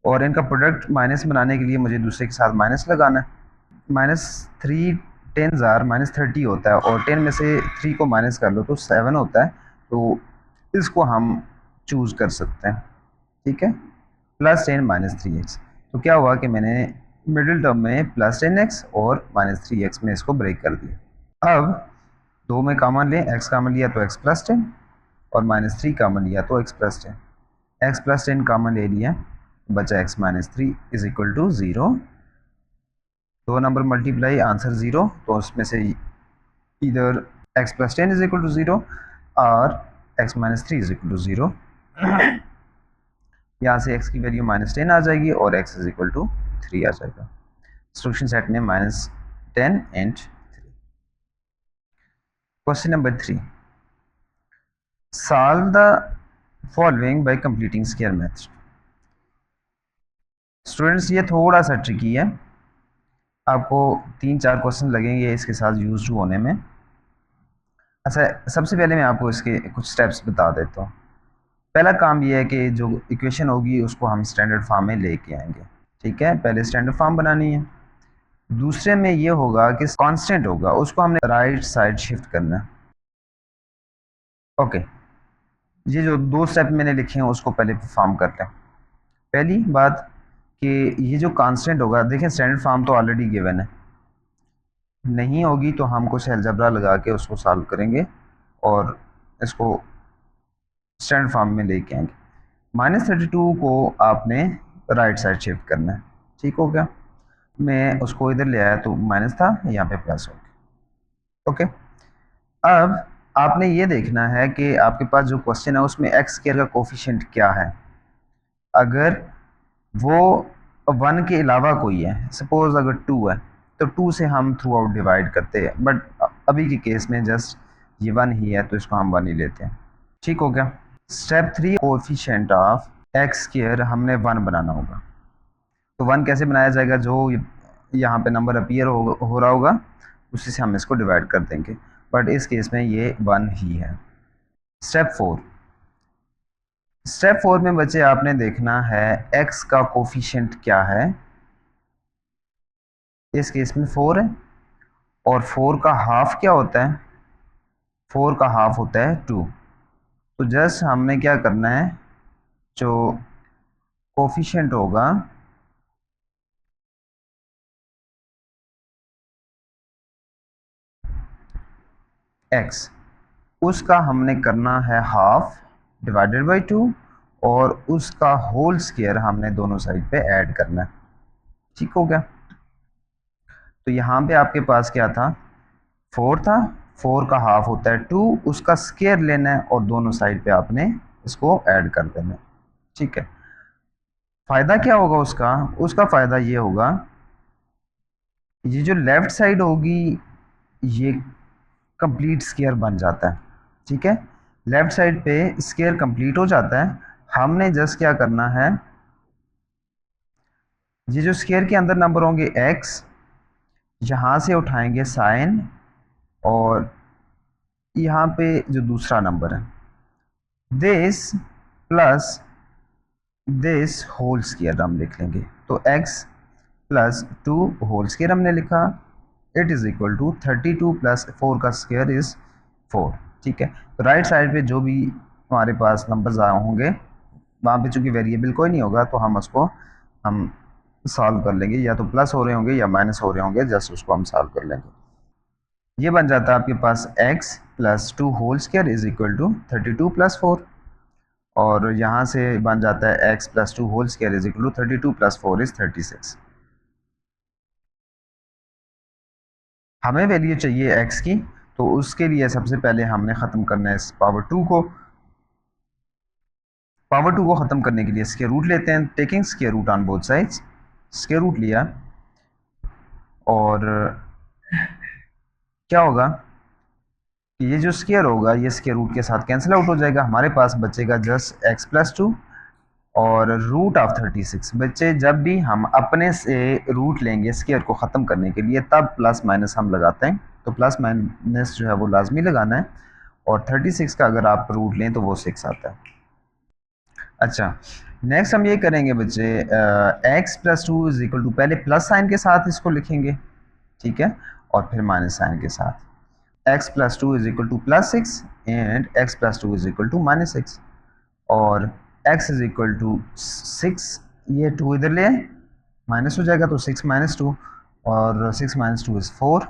और इनका प्रोडक्ट माइनस बनाने के लिए मुझे दूसरे के साथ माइनस लगाना है। -3 10 ज़ार -30 होता है, और 10 में से 3 को माइनस कर लो तो 7 होता है, तो इसको हम चूज़ कर सकते हैं। ठीक है, +10 -3x, तो क्या हुआ कि मैंने मिडिल टर्म में +10x और -3x में इसको ब्रेक कर दिया। अब दो में कॉमन लें, x कॉमन लिया तो x +10 और -3 कॉमन लिया तो x +10, x +10 कॉमन ले लिया, बचा x -3 इज इक्वल टू 0। दो नंबर मल्टीप्लाई आंसर 0, तो उसमें से इधर x +10 इज इक्वल टू 0 और x -3 इज इक्वल टू 0। यहाँ से x की वैल्यू -10 आ जाएगी और x इज इक्वल टू 3 आ जाएगा। इंस्ट्रक्शन सेट में -10 and 3। Question number 3, solve the following bye completing square method. Students ये थोड़ा सा ट्रिकी है, आपको 3-4 क्वेश्चन लगेंगे इसके साथ यूज होने में। अच्छा, सबसे पहले मैं आपको इसके कुछ स्टेप्स बता देता हूँ। पहला काम ये है कि जो इक्वेशन होगी उसको हम स्टैंडर्ड फॉर्म में लेके आएंगे। ठीक है, पहले स्टैंडर्ड फॉर्म बनानी है। दूसरे में ये होगा कि कांस्टेंट होगा, उसको हमने राइट साइड शिफ्ट करना है। ओके, ये जो दो स्टेप मैंने लिखे हैं उसको पहले परफॉर्म करते हैं। पहली बात कि ये जो कांस्टेंट होगा, देखें स्टैंडर्ड फॉर्म तो ऑलरेडी गिवन है, नहीं होगी तो हम कुछ अलजेब्रा लगा के उसको सॉल्व करेंगे और इसको स्टैंडर्ड फॉर्म में लेके आएंगे। -32 को आपने राइट साइड शिफ्ट करना है, ठीक हो गया। मैं उसको इधर ले आया तो माइनस था, यहाँ पे प्लस हो गया। ओके, अब आपने ये देखना है कि आपके पास जो क्वेश्चन है उसमें एक्स स्क्वायर का कोफिशिएंट क्या है। अगर वो 1 के अलावा कोई है, सपोज अगर 2 है तो 2 से हम थ्रू आउट डिवाइड करते हैं, बट अभी के केस में जस्ट ये 1 ही है तो इसको हम 1 ही लेते हैं, ठीक हो गया। Step 3, coefficient of x square हमने 1 बनाना होगा। तो 1 कैसे बनाया जाएगा, जो यहाँ पे नंबर अपीयर हो रहा होगा उसी से हम इसको डिवाइड कर देंगे, बट इस केस में ये 1 ही है। स्टेप 4 में बच्चे आपने देखना है x का कोफिशिएंट क्या है। इस केस में 4 है और 4 का हाफ क्या होता है, 4 का हाफ होता है 2। तो जस्ट हमने क्या करना है, जो कोफिशिएंट होगा x, उसका हमने करना है हाफ डिवाइडेड बाई 2 और उसका होल स्क्वायर हमने दोनों साइड पे ऐड करना है, ठीक हो गया। तो यहाँ पे आपके पास क्या था, 4 था, 4 का हाफ होता है 2, उसका स्क्वायर लेना है और दोनों साइड पे आपने इसको ऐड कर देना है, ठीक है। फ़ायदा क्या होगा उसका, उसका फ़ायदा ये होगा, ये जो लेफ़्ट साइड होगी ये कंप्लीट स्क्वायर बन जाता है, ठीक है। लेफ़्ट साइड पे स्क्वायर कंप्लीट हो जाता है। हमने जस्ट क्या करना है, ये जो स्क्वायर के अंदर नंबर होंगे x, यहाँ से उठाएंगे साइन और यहाँ पे जो दूसरा नंबर है this plus this whole square हम लिख लेंगे। तो x प्लस 2 होल स्क्वायर हमने लिखा, it is equal to 32 plus 4 का स्क्वायर इज़ 4, ठीक है। तो राइट साइड पे जो भी हमारे पास नंबर्स आए होंगे वहाँ पे चूंकि वेरिएबल कोई नहीं होगा तो हम उसको हम सॉल्व कर लेंगे, या तो प्लस हो रहे होंगे या माइनस हो रहे होंगे, जस्ट उसको हम सॉल्व कर लेंगे। ये बन जाता है आपके पास x plus 2 whole square is equal to 32 plus 4, और यहाँ से बन जाता है x plus 2 whole square is equal to 32 plus 4 is 36। हमें वैल्यू चाहिए x की, तो उसके लिए सबसे पहले हमने ख़त्म करना है इस पावर 2 को। पावर 2 को ख़त्म करने के लिए स्क्वायर रूट लेते हैं, taking square root on both sides. Square root लिया और क्या होगा कि ये जो स्क्वायर होगा ये स्क्वायर रूट के साथ कैंसिल आउट हो जाएगा, हमारे पास बचेगा जस्ट x प्लस 2 और रूट ऑफ 36। बच्चे जब भी हम अपने से रूट लेंगे स्क्वायर को ख़त्म करने के लिए तब प्लस माइनस हम लगाते हैं, तो प्लस माइनस जो है वो लाजमी लगाना है, और 36 का अगर आप रूट लें तो वो 6 आता है। अच्छा, नेक्स्ट हम ये करेंगे बच्चे, x plus 2 is equal to, पहले प्लस साइन के साथ इसको लिखेंगे, ठीक है, और फिर माइनस साइन के साथ। x plus 2 is equal to plus 6 and x plus 2 is equal to minus 6, और x इज इक्वल टू 6, ये 2 इधर ले माइनस हो जाएगा तो 6 माइनस 2, और 6 माइनस 2 इज़ 4।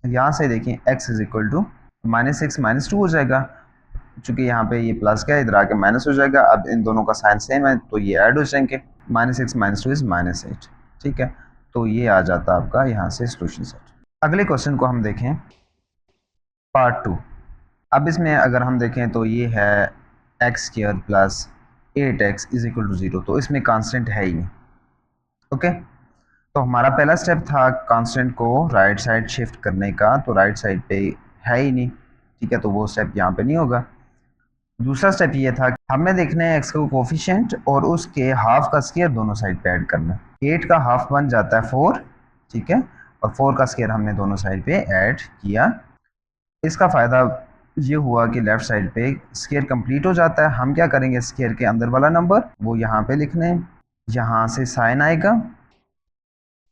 यहाँ से देखें x is equal to minus 6 minus 2 हो जाएगा, चूँकि यहाँ पे ये प्लस का इधर आके माइनस हो जाएगा। अब इन दोनों का साइन सेम है तो ये ऐड हो जाएंगे, -6 -2 इज -8, ठीक है। तो ये आ जाता है आपका यहाँ से सोल्यूशन सेट। अगले क्वेश्चन को हम देखें, पार्ट 2। अब इसमें अगर हम देखें तो ये है x square plus 8x is equal to 0, तो इसमें कांस्टेंट है ही नहीं। ओके, तो हमारा पहला स्टेप था कांस्टेंट को राइट साइड शिफ्ट करने का, तो राइट साइड पे है ही नहीं, ठीक है, तो वो स्टेप यहाँ पे नहीं होगा। दूसरा स्टेप ये था कि हमें देखना है एक्स का कोफिशिएंट और उसके हाफ का स्क्वायर दोनों साइड पे ऐड करना है। 8 का हाफ बन जाता है 4, ठीक है, और 4 का स्क्वायर हमने दोनों साइड पे ऐड किया। इसका फ़ायदा ये हुआ कि लेफ़्ट साइड पे स्क्वायर कंप्लीट हो जाता है। हम क्या करेंगे, स्क्वायर के अंदर वाला नंबर वो यहाँ पे लिखने हैं, यहाँ से साइन आएगा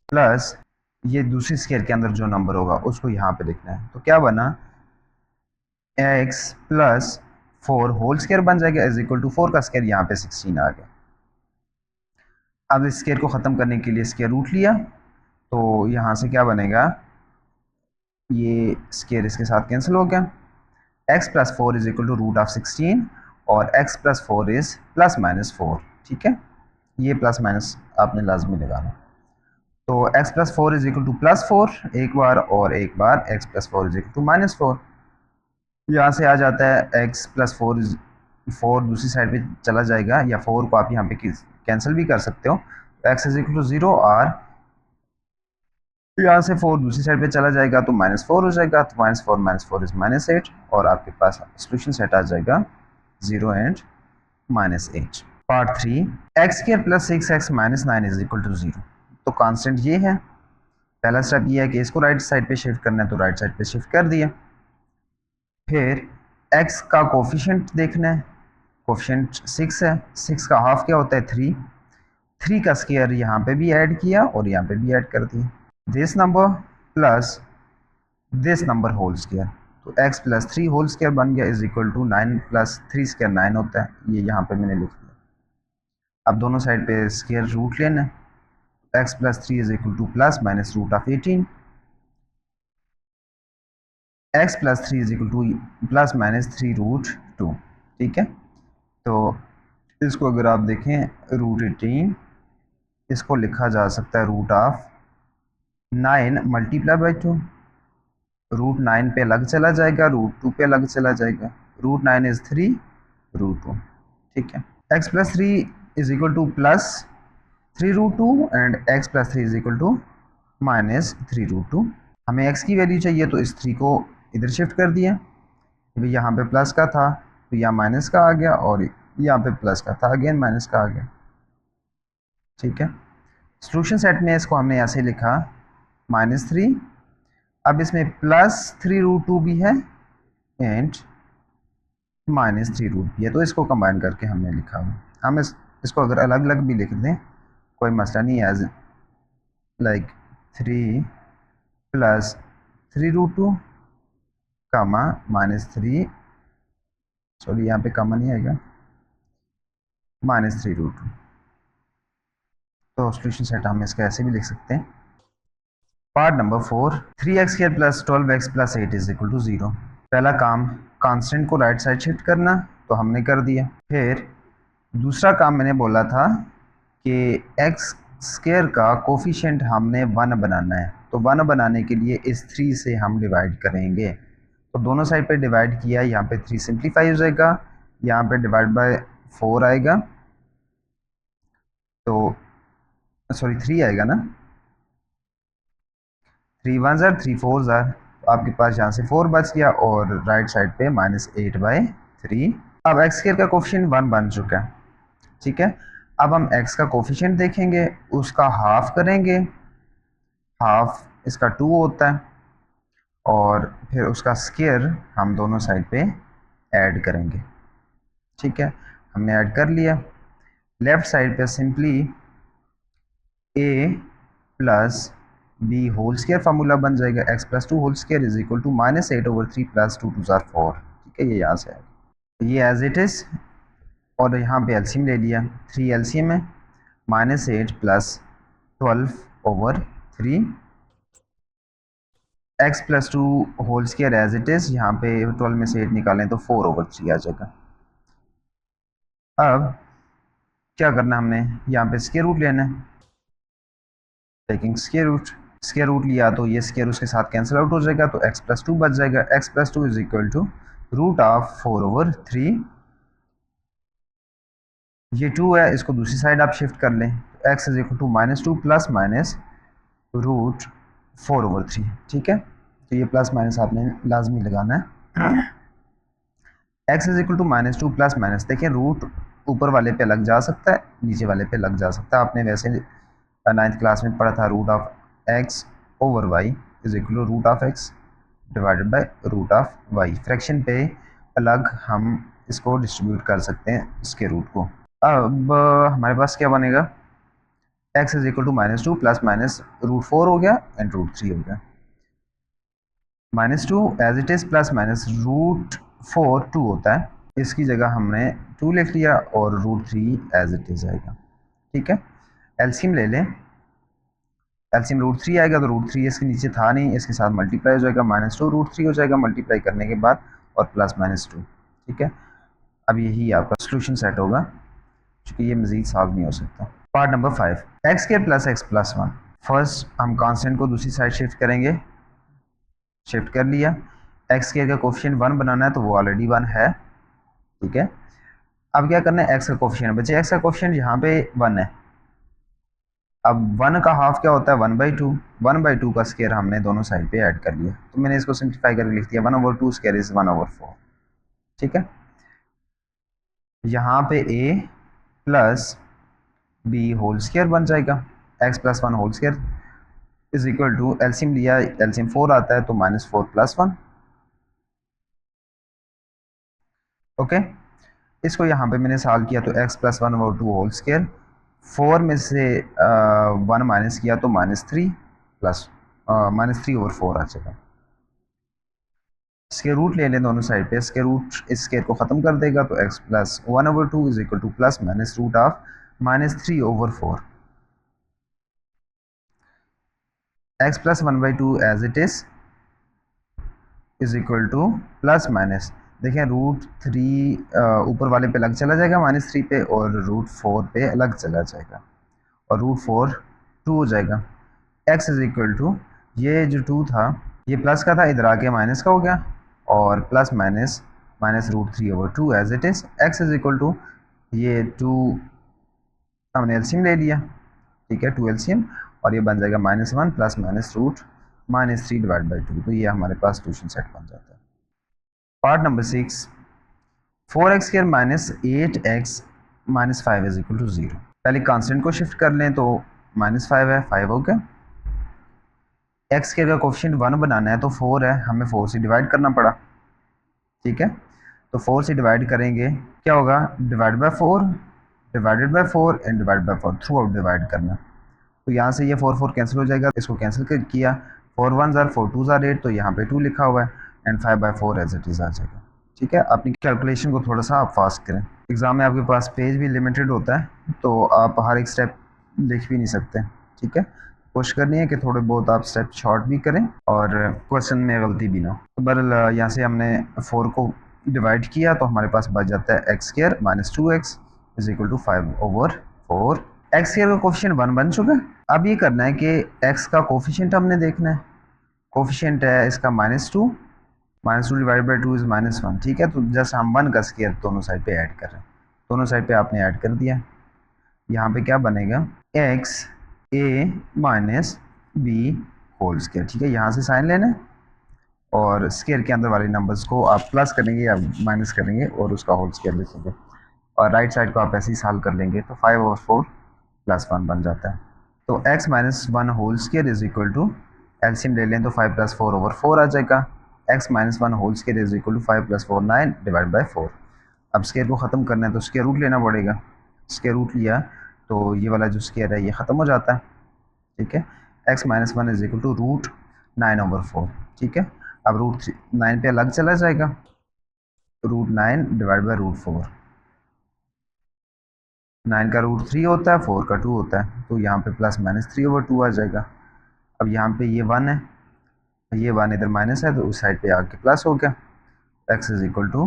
प्लस ये दूसरी स्क्वायर के अंदर जो नंबर होगा उसको यहाँ पे लिखना है। तो क्या बना, x प्लस 4 होल स्क्वायर बन जाएगा इज इक्वल टू 4 का स्क्वायर, यहाँ पे 16 आ गया। अब इस स्क्वायर को ख़त्म करने के लिए स्क्वायर रूट लिया, तो यहाँ से क्या बनेगा, ये स्क्वायर इसके साथ कैंसिल हो गया। x plus 4 is equal to root of 16 और x plus 4 is plus minus 4। ठीक है, ये प्लस माइनस आपने लाजमी लगाना। तो x plus 4 is equal to plus 4 एक बार, और एक बार x plus 4 is equal to minus 4। यहाँ से आ जाता है x प्लस 4 इज 4 दूसरी साइड पे चला जाएगा, या 4 को आप यहाँ पे कैंसिल भी कर सकते हो। तो x इज इक्वल टू 0 और यहाँ से 4 दूसरी साइड पे चला जाएगा तो माइनस 4 हो जाएगा। तो माइनस 4 इज माइनस 8, और आपके पास सोल्यूशन सेट आ जाएगा 0 and minus 8। Part 3, x square plus 6x minus 9 is equal to 0। तो कांस्टेंट ये है। पहला स्टेप ये है कि इसको राइट साइड पे शिफ्ट करना है, तो राइट साइड पे शिफ्ट कर दिया। फिर x का कोफिशिएंट देखना है, कोफिशिएंट 6 है, 6 का हाफ क्या होता है 3, 3 का स्क्वायर यहाँ पे भी ऐड किया और यहाँ पे भी ऐड कर दिया। This number plus this number whole square, तो x प्लस 3 होल स्क्वायर बन गया is equal to 9 plus 3 square 9 होता है, ये यहाँ पे मैंने लिख दिया। अब दोनों साइड पे स्क्वायर रूट लेना है, x plus 3 is equal to plus minus root of 18, x plus 3 is equal to plus minus 3 root 2। ठीक है, तो इसको अगर आप देखें रूट 18, इसको लिखा जा सकता है root of 9 multiply by 2। Root 9 पे अलग चला जाएगा, रूट 2 पे अलग चला जाएगा। Root 9 is 3 root 2। ठीक है, x plus 3 is equal to plus 3 root 2 and x plus 3 is equal to minus 3 root 2। हमें x की वैल्यू चाहिए, तो इस 3 को इधर शिफ्ट कर दिया। अभी यहाँ पे प्लस का था तो यहाँ माइनस का आ गया, और यहाँ पे प्लस का था अगेन माइनस का आ गया। ठीक है, सॉल्यूशन सेट में इसको हमने ऐसे लिखा -3, अब इसमें प्लस 3 रूट 2 भी है एंड माइनस 3 रूट भी है, तो इसको कंबाइन करके हमने लिखा हुआ। हम इसको अगर अलग अलग भी लिख दें कोई मसला नहीं है, एज लाइक 3 प्लस 3 रूट 2 कामा -3, सॉरी यहाँ पे कामा नहीं आएगा, -3 रूट 2। तो सॉल्यूशन सेट हम इसका ऐसे भी लिख सकते हैं। Part number 4, 3x square plus 12x plus 8 is equal to 0। पहला काम कांस्टेंट को राइट साइड शिफ्ट करना, तो हमने कर दिया। फिर दूसरा काम मैंने बोला था कि x स्क्वायर का कोफिशिएंट हमने 1 बनाना है, तो 1 बनाने के लिए इस 3 से हम डिवाइड करेंगे। तो दोनों साइड पे डिवाइड किया, यहाँ पे 3 सिंप्लीफाई हो जाएगा, यहाँ पे डिवाइड बाय 4 आएगा, तो सॉरी 3 आएगा ना, 3 1 ज़ार 3 4 ज़ार, तो आपके पास यहाँ से 4 बच गया, और राइट साइड पे -8/3। अब x स्क्वायर का कोफिशिएंट 1 बन चुका है। ठीक है, अब हम x का कोफिशिएंट देखेंगे, उसका हाफ करेंगे, हाफ इसका 2 होता है, और फिर उसका स्क्वायर हम दोनों साइड पे ऐड करेंगे। ठीक है, हमने ऐड कर लिया। लेफ्ट साइड पे simply a plus b whole square formula बन जाएगा, x plus 2 whole square is equal to -8/3 plus 2 2 ज़ार 4। ठीक है, ये यहाँ से है, ये एज इट इज़, और यहाँ पे एलसीएम ले लिया, 3 एलसीएम है, -8 plus 12/3, x plus 2 whole square as it is, यहाँ पे 12 में से 8 निकालें तो 4/3 आ जाएगा। अब क्या करना, हमने यहाँ पे स्क्वायर रूट लेना है, टेकिंग स्क्वायर रूट लिया तो ये स्क्वायर उसके साथ कैंसिल आउट हो जाएगा, तो x प्लस 2 बच जाएगा। x plus 2 is equal to root of 4/3, ये 2 है, इसको दूसरी साइड आप शिफ्ट कर लें, तो x is equal to -2 plus minus root 4/3। ठीक है, तो ये प्लस माइनस आपने लाजमी लगाना है। x is equal to -2 plus minus, देखिए रूट ऊपर वाले पे लग जा सकता है, नीचे वाले पे लग जा सकता है। आपने वैसे 9th क्लास में पढ़ा था root of x over y is equal to root of x divided by root of y। Fraction पे अलग हम इसको डिस्ट्रीब्यूट कर सकते हैं इसके रूट को। अब हमारे पास क्या बनेगा, x is equal to -2 plus minus root 4 हो गया एंड रूट 3 हो गया, -2 as it is plus minus root 4 2 होता है, इसकी जगह हमने 2 लिख लिया और √3 एज इट इज़ आएगा। ठीक है, एलसीएम ले लें। एलसीएम √3 आएगा तो √3 इसके नीचे था नहीं, इसके साथ मल्टीप्लाई हो जाएगा, -2 √3 हो जाएगा मल्टीप्लाई करने के बाद, और प्लस -2। ठीक है, अब यही आपका सोल्यूशन सेट होगा, क्योंकि ये मजीद सॉल्व नहीं हो सकता। Part number 5, x² + x + 1। First हम कांस्टेंट को दूसरी साइड शिफ्ट करेंगे, शिफ्ट कर लिया। x² का कोफिशिएंट 1 बनाना है तो वो ऑलरेडी 1 है। ठीक है, अब क्या करना है, x का कोफिशिएंट बचे, x का कोफिशिएंट यहाँ पे 1 है। अब 1 का हाफ क्या होता है, 1/2। 1/2 का स्क्वायर हमने दोनों साइड पे ऐड कर लिया, तो मैंने इसको सिंप्लीफाई करके लिख दिया 1/2 स्क्वायर इज 1/4। ठीक है, यहाँ पे a plus b whole square बन जाएगा, x + 1 whole square is equal to, LCM लिया, एलसीएम 4 आता है तो -4 + 1। ओके, इसको यहाँ पे मैंने सॉल्व किया तो x + 1/2 होल स्क्वायर, 4 में से 1 माइनस किया तो -3 प्लस -3/4 आ जाएगा। इसके रूट ले लें दोनों साइड पे, इसके रूट इस स्क्वायर को ख़त्म कर देगा तो x + 1/2 is equal to plus minus root of -3/4। x + 1/2 as it is equal to plus minus, देखें √3 ऊपर वाले पे अलग चला जाएगा -3 पे, और √4 पे अलग चला जाएगा, और √4 2 हो जाएगा। x इज इक्वल टू, ये जो 2 था ये प्लस का था, इधर आके माइनस का हो गया, और plus minus -√3/2 as it is. x is equal to, ये 2 हमने एलसीएम ले लिया। ठीक है, 2 एलसीएम, और ये बन जाएगा -1 प्लस -√-3/2। तो ये हमारे पास सोल्यूशन सेट बन जाता है। Part number 6, 4x² - 8x - 5 is equal to 0। पहले कांस्टेंट को शिफ्ट कर लें तो -5 है, 5 हो गया। x² का कोफिशिएंट 1 बनाना है तो 4 है, हमें 4 से डिवाइड करना पड़ा। ठीक है, तो 4 से डिवाइड करेंगे, क्या होगा, divide by 4 divided by 4 and divide by 4, through out divide करना। तो यहाँ से ये 4 कैंसिल हो जाएगा, इसको कैंसिल किया, 4 1 ज़ार 4 2 ज़ार 8, तो यहाँ पे 2 लिखा हुआ है, एंड 5/4 एज इट इज़ आ जाएगा। ठीक है, अपनी कैलकुलेशन को थोड़ा सा आप फास्ट करें, एग्ज़ाम में आपके पास पेज भी लिमिटेड होता है, तो आप हर एक स्टेप लिख भी नहीं सकते। ठीक है, कोशिश करनी है कि थोड़े बहुत आप स्टेप शॉर्ट भी करें और क्वेश्चन में गलती भी ना हो। तो बहरहाल यहाँ से हमने 4 को डिवाइड किया तो हमारे पास बच जाता है x² - 2x is equal to 5/4। x² का कोफिशिएंट 1 बन चुका है। अब ये करना है कि x का कोफिशिएंट हमने देखना है, कोफिशिएंट है इसका -2, -2 डिवाइड बाई 2 इज़ -1। ठीक है, तो जस्ट हम 1 का स्क्वायर दोनों साइड पे ऐड कर रहे हैं, दोनों साइड पे आपने ऐड कर दिया। यहाँ पे क्या बनेगा, x a minus b whole square. ठीक है, यहाँ से साइन लेना है, और स्क्वायर के अंदर वाले नंबर्स को आप प्लस करेंगे या माइनस करेंगे और उसका होल स्क्वायर लिखेंगे, और राइट साइड को आप ऐसे ही सॉल्व कर लेंगे तो 5/4 + 1 बन जाता है। तो x - 1 whole square is equal to, LCM ले लें तो 5 + 4/4 आ जाएगा। x - 1 whole square is equal to 5 + 4 9 divide by 4। अब स्क्वायर को ख़त्म करना है तो स्क्वायर रूट लेना पड़ेगा, स्क्वायर रूट लिया तो ये वाला जो स्क्वायर है ये ख़त्म हो जाता है। ठीक है, x - 1 इज इक्वल टू √9/4। ठीक है, अब √9 पे अलग चला जाएगा, √9 डिवाइड बाई √4, 9 का √3 होता है, 4 का 2 होता है, तो यहाँ पे प्लस -3/2 आ जाएगा। अब यहाँ पे ये 1 है, ये 1 इधर माइनस है तो उस साइड पे आके प्लस हो गया, x इज इक्वल टू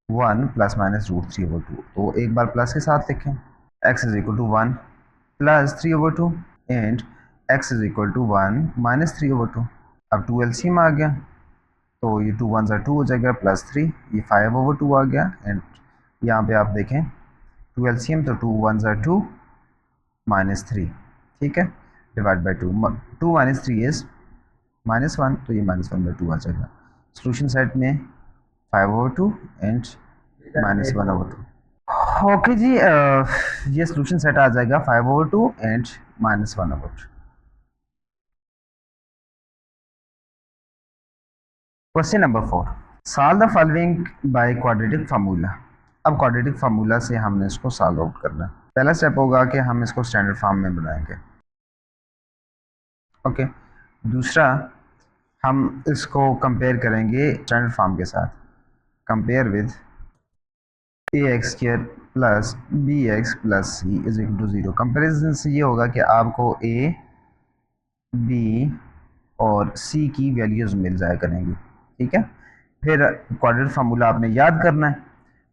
1 + -√3/2। तो एक बार प्लस के साथ लिखें, x is equal to 1 + 3/2 and x is equal to 1 - 3/2। अब 2 एलसीएम आ गया तो ये 2 1 2 हो जाएगा, +3, ये 5/2 आ गया, एंड यहाँ पे आप देखें 2 एलसीएम तो 2 1 2 -3। ठीक है, डिवाइड बाई 2, 2 - 3 इज़ -1, तो ये -1/2 आ जाएगा। सोल्यूशन सेट में 5/2 एंड -1/2। ओके जी, ये सोल्यूशन सेट आ जाएगा 5/2 and -1/2। Question number 4, solve the following by quadratic formula. अब क्वाड्रेटिक फार्मूला से हमने इसको सॉल्व आउट करना है। पहला स्टेप होगा कि हम इसको स्टैंडर्ड फॉर्म में बनाएंगे। ओके, दूसरा हम इसको कंपेयर करेंगे स्टैंडर्ड फॉर्म के साथ। Compare with a x square plus b x plus c is equal to 0। Comparison से ये होगा कि आपको ए बी और सी की वैल्यूज़ मिल जाया करेंगी, ठीक है। फिर क्वाड्रेटिक फार्मूला आपने याद करना है,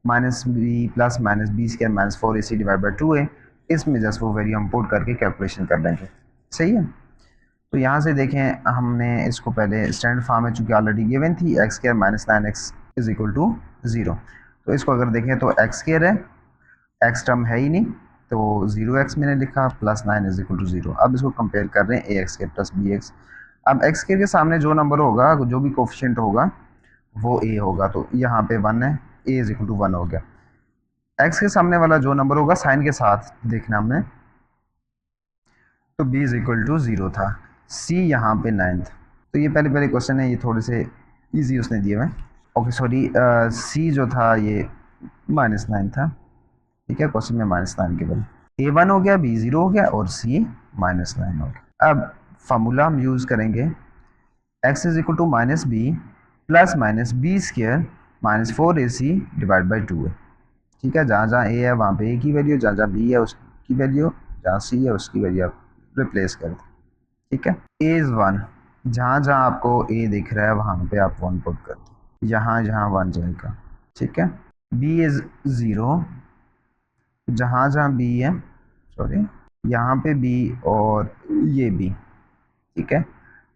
minus b plus minus b square minus 4ac divide by 2a। इसमें जस्ट वो वैल्यू हम पुट करके कैलकुलेशन कर लेंगे, सही है। तो यहाँ से देखें, हमने इसको पहले स्टैंडर्ड फॉर्म में चूँकि ऑलरेडी गिवन थी x square minus 9x is equal to 0। तो इसको अगर देखें तो एक्स स्क्वायर है, एक्स टर्म है ही नहीं, तो 0x मैंने लिखा प्लस 9 इज इक्वल टू 0। अब इसको कंपेयर कर रहे हैं a x square plus b x. अब एक्स स्क्वायर के सामने जो नंबर होगा, जो भी कोफिशिएंट होगा वो ए होगा, तो यहाँ पे 1 है, ए इज इक्वल टू 1 हो गया। एक्स के सामने वाला जो नंबर होगा साइन के साथ देखना हमने, तो b इज इक्वल टू 0 था, c यहाँ पे 9 था। तो ये पहले पहले क्वेश्चन है, ये थोड़े से इजी उसने दिए हुए। ओके सॉरी, c जो था ये -9 था, ठीक है। क्वेश्चन में -9 के बाद a1 हो गया, b 0 हो गया और c -9 हो गया। अब फार्मूला हम यूज़ करेंगे x is equal to minus b plus minus b square minus 4ac divide by 2 है, ठीक है। जहाँ जहाँ a है वहाँ पे a की वैल्यू, जहाँ जहाँ b है उसकी वैल्यू, जहाँ c है उसकी वैल्यू आप रिप्लेस कर दें, ठीक है। a इज़ 1, जहाँ जहाँ आपको a दिख रहा है वहाँ पे आप 1 पुट कर दें, यहाँ जहाँ 1 जाएगा, ठीक है। b इज़ 0, जहाँ जहाँ b है, सॉरी यहाँ पे b और ये b, ठीक है।